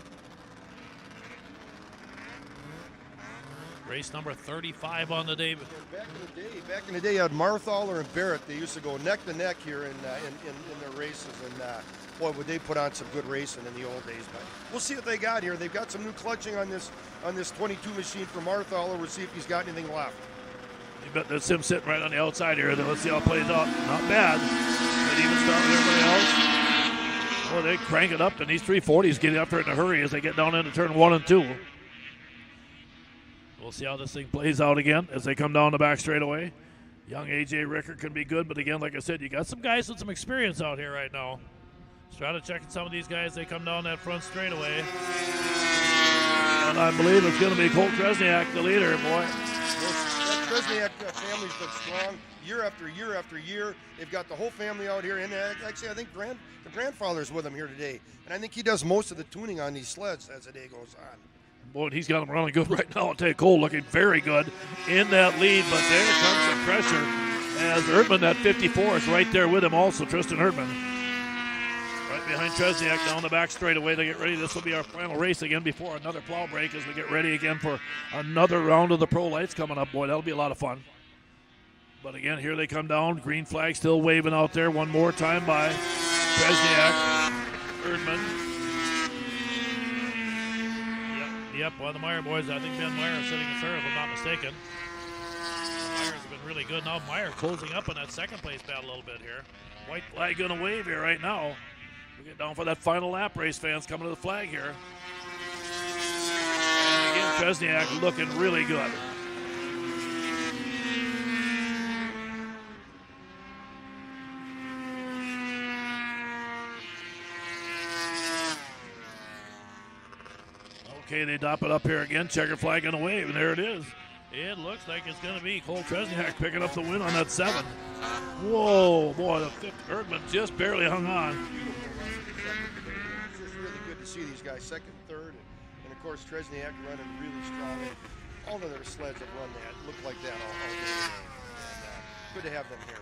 Race number 35 on the day. Back in the day, you had Marthaler and Barrett. They used to go neck to neck here in their races, and boy, would they put on some good racing in the old days. But we'll see what they got here. They've got some new clutching on this 22 machine for Marthaler. We'll see if he's got anything left. You bet there's him sitting right on the outside here. Then let's see how it plays out. Not bad. an even start with everybody else. Well, they crank it up, and these 340s getting up there in a hurry as they get down into turn 1 and 2. We'll see how this thing plays out again as they come down the back straightaway. Young A.J. Rickard can be good, but again, like I said, you got some guys with some experience out here right now. Just try to check some of these guys. They come down that front straightaway. And I believe it's going to be Colt Tresniak, the leader, boy. That Tresniak family's been strong year after year after year. They've got the whole family out here, and actually I think the grandfather's with them here today. And I think he does most of the tuning on these sleds as the day goes on. Boy, he's got them running good right now. I'll tell you, Cole looking very good in that lead, but there comes some pressure as Erdman, that 54, is right there with him also, Tristan Erdman. Right behind Tresniak down the back straightaway. They get ready. This will be our final race again before another plow break as we get ready again for another round of the Pro Lights coming up. Boy, that'll be a lot of fun. But again, here they come down. Green flag still waving out there one more time by Tresniak, Erdman. Yep, one of the Meyer boys, I think Ben Meyer is sitting in third, if I'm not mistaken. Meyer's been really good. Now Meyer closing up in that second place battle a little bit here. White flag going to wave here right now. We get down for that final lap race, fans coming to the flag here. And again, Tresniak looking really good. Okay, they dop it up here again. Checker flag on the wave, and there it is. It looks like it's going to be Cole Tresniak picking up the win on that 7. Whoa, boy, the 5th Erdman just barely hung on. It's just really good to see these guys second, third, and of course Tresniak running really strong. All of their sleds have run that, look like that all day. And, good to have them here.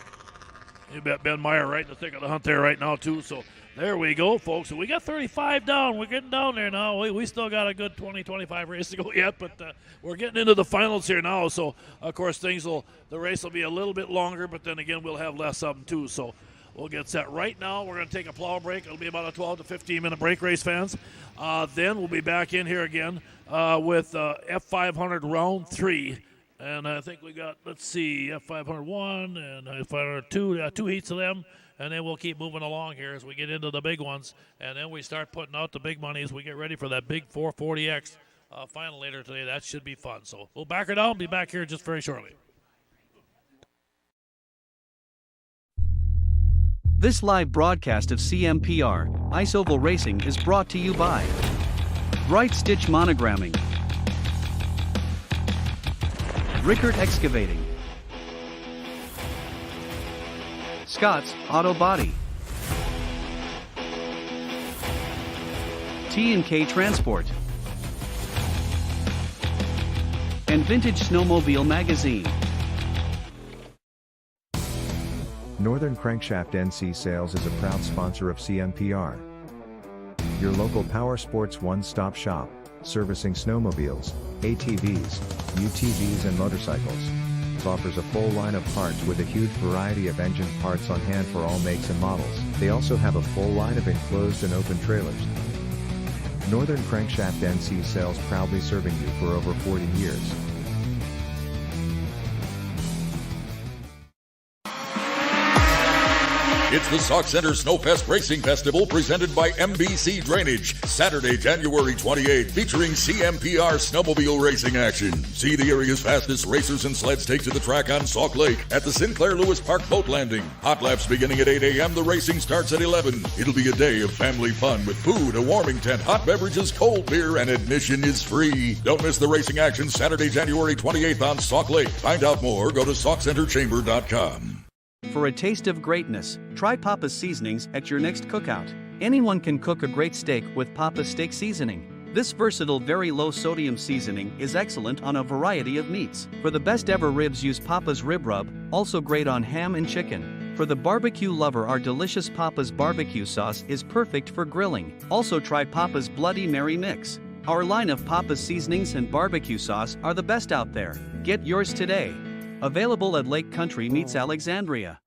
You bet Ben Meyer right in the thick of the hunt there right now, too. So there we go, folks. So we got 35 down. We're getting down there now. We still got a good 20, 25 races to go yet, but we're getting into the finals here now. So, of course, the race will be a little bit longer, but then again, we'll have less of them, too. So we'll get set right now. We're going to take a plow break. It'll be about a 12 to 15-minute break, race fans. Then we'll be back in here again with F500 round 3. And I think we got, let's see, F501 and F502, 2 heats of them. And then we'll keep moving along here as we get into the big ones. And then we start putting out the big money as we get ready for that big 440X final later today. That should be fun. So we'll back her down. Be back here just very shortly. This live broadcast of CMPR, Ice Oval Racing is brought to you by Bright Stitch Monogramming, Rickard Excavating, Scott's Auto Body, T&K Transport, and Vintage Snowmobile Magazine. Northern Crankshaft NC Sales is a proud sponsor of CMPR. Your local power sports one-stop shop, servicing snowmobiles, ATVs, UTVs and motorcycles. Offers a full line of parts with a huge variety of engine parts on hand for all makes and models. They also have a full line of enclosed and open trailers. Northern Crankshaft NC Sales, proudly serving you for over 40 years. It's the Sauk Center Snowfest Racing Festival presented by MBC Drainage. Saturday, January 28th, featuring CMPR snowmobile racing action. See the area's fastest racers and sleds take to the track on Sauk Lake at the Sinclair Lewis Park Boat Landing. Hot laps beginning at 8 a.m. The racing starts at 11. It'll be a day of family fun with food, a warming tent, hot beverages, cold beer, and admission is free. Don't miss the racing action Saturday, January 28th on Sauk Lake. Find out more, go to SaukCenterChamber.com. For a taste of greatness, try Papa's seasonings at your next cookout. Anyone can cook a great steak with Papa's steak seasoning. This versatile, very low sodium seasoning is excellent on a variety of meats. For the best ever ribs, use Papa's Rib Rub, also great on ham and chicken. For the barbecue lover, our delicious Papa's barbecue sauce is perfect for grilling. Also try Papa's Bloody Mary Mix. Our line of Papa's seasonings and barbecue sauce are the best out there. Get yours today. Available at Lake Country Meats Alexandria.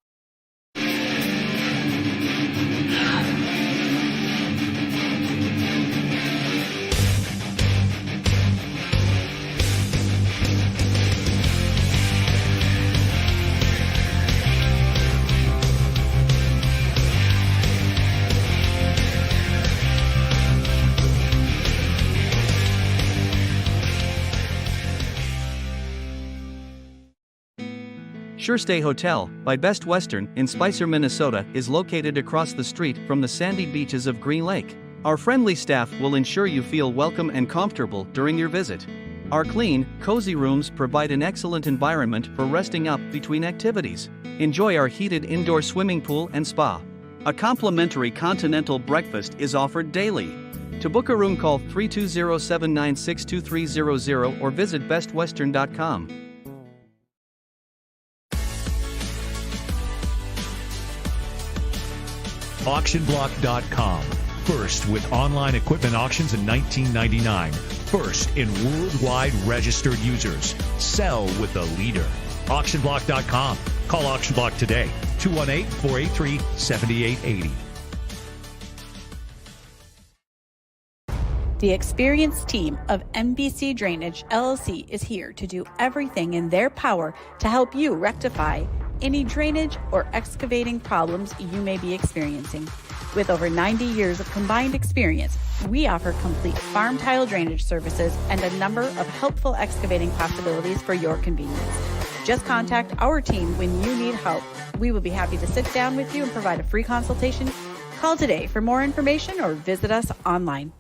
SureStay Hotel by Best Western in Spicer, Minnesota is located across the street from the sandy beaches of Green Lake. Our friendly staff will ensure you feel welcome and comfortable during your visit. Our clean, cozy rooms provide an excellent environment for resting up between activities. Enjoy our heated indoor swimming pool and spa. A complimentary continental breakfast is offered daily. To book a room, call 320-796-2300 or visit bestwestern.com. Auctionblock.com. First with online equipment auctions in 1999. First in worldwide registered users. Sell with a leader. Auctionblock.com. Call Auctionblock today. 218-483-7880. The experienced team of MBC Drainage LLC is here to do everything in their power to help you rectify any drainage or excavating problems you may be experiencing. With over 90 years of combined experience, we offer complete farm tile drainage services and a number of helpful excavating possibilities for your convenience. Just contact our team when you need help. We will be happy to sit down with you and provide a free consultation. Call today for more information or visit us online.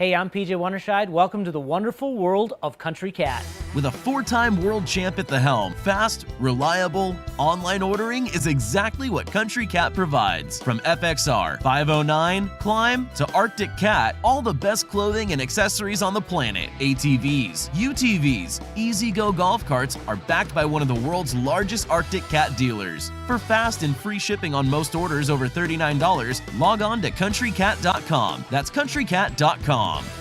Hey, I'm PJ Wondershide. Welcome to the wonderful world of Country Cat. With a four-time world champ at the helm, fast, reliable, online ordering is exactly what Country Cat provides. From FXR, 509, Climb, to Arctic Cat, all the best clothing and accessories on the planet. ATVs, UTVs, E-Z-Go golf carts are backed by one of the world's largest Arctic Cat dealers. For fast and free shipping on most orders over $39, log on to countrycat.com. That's countrycat.com.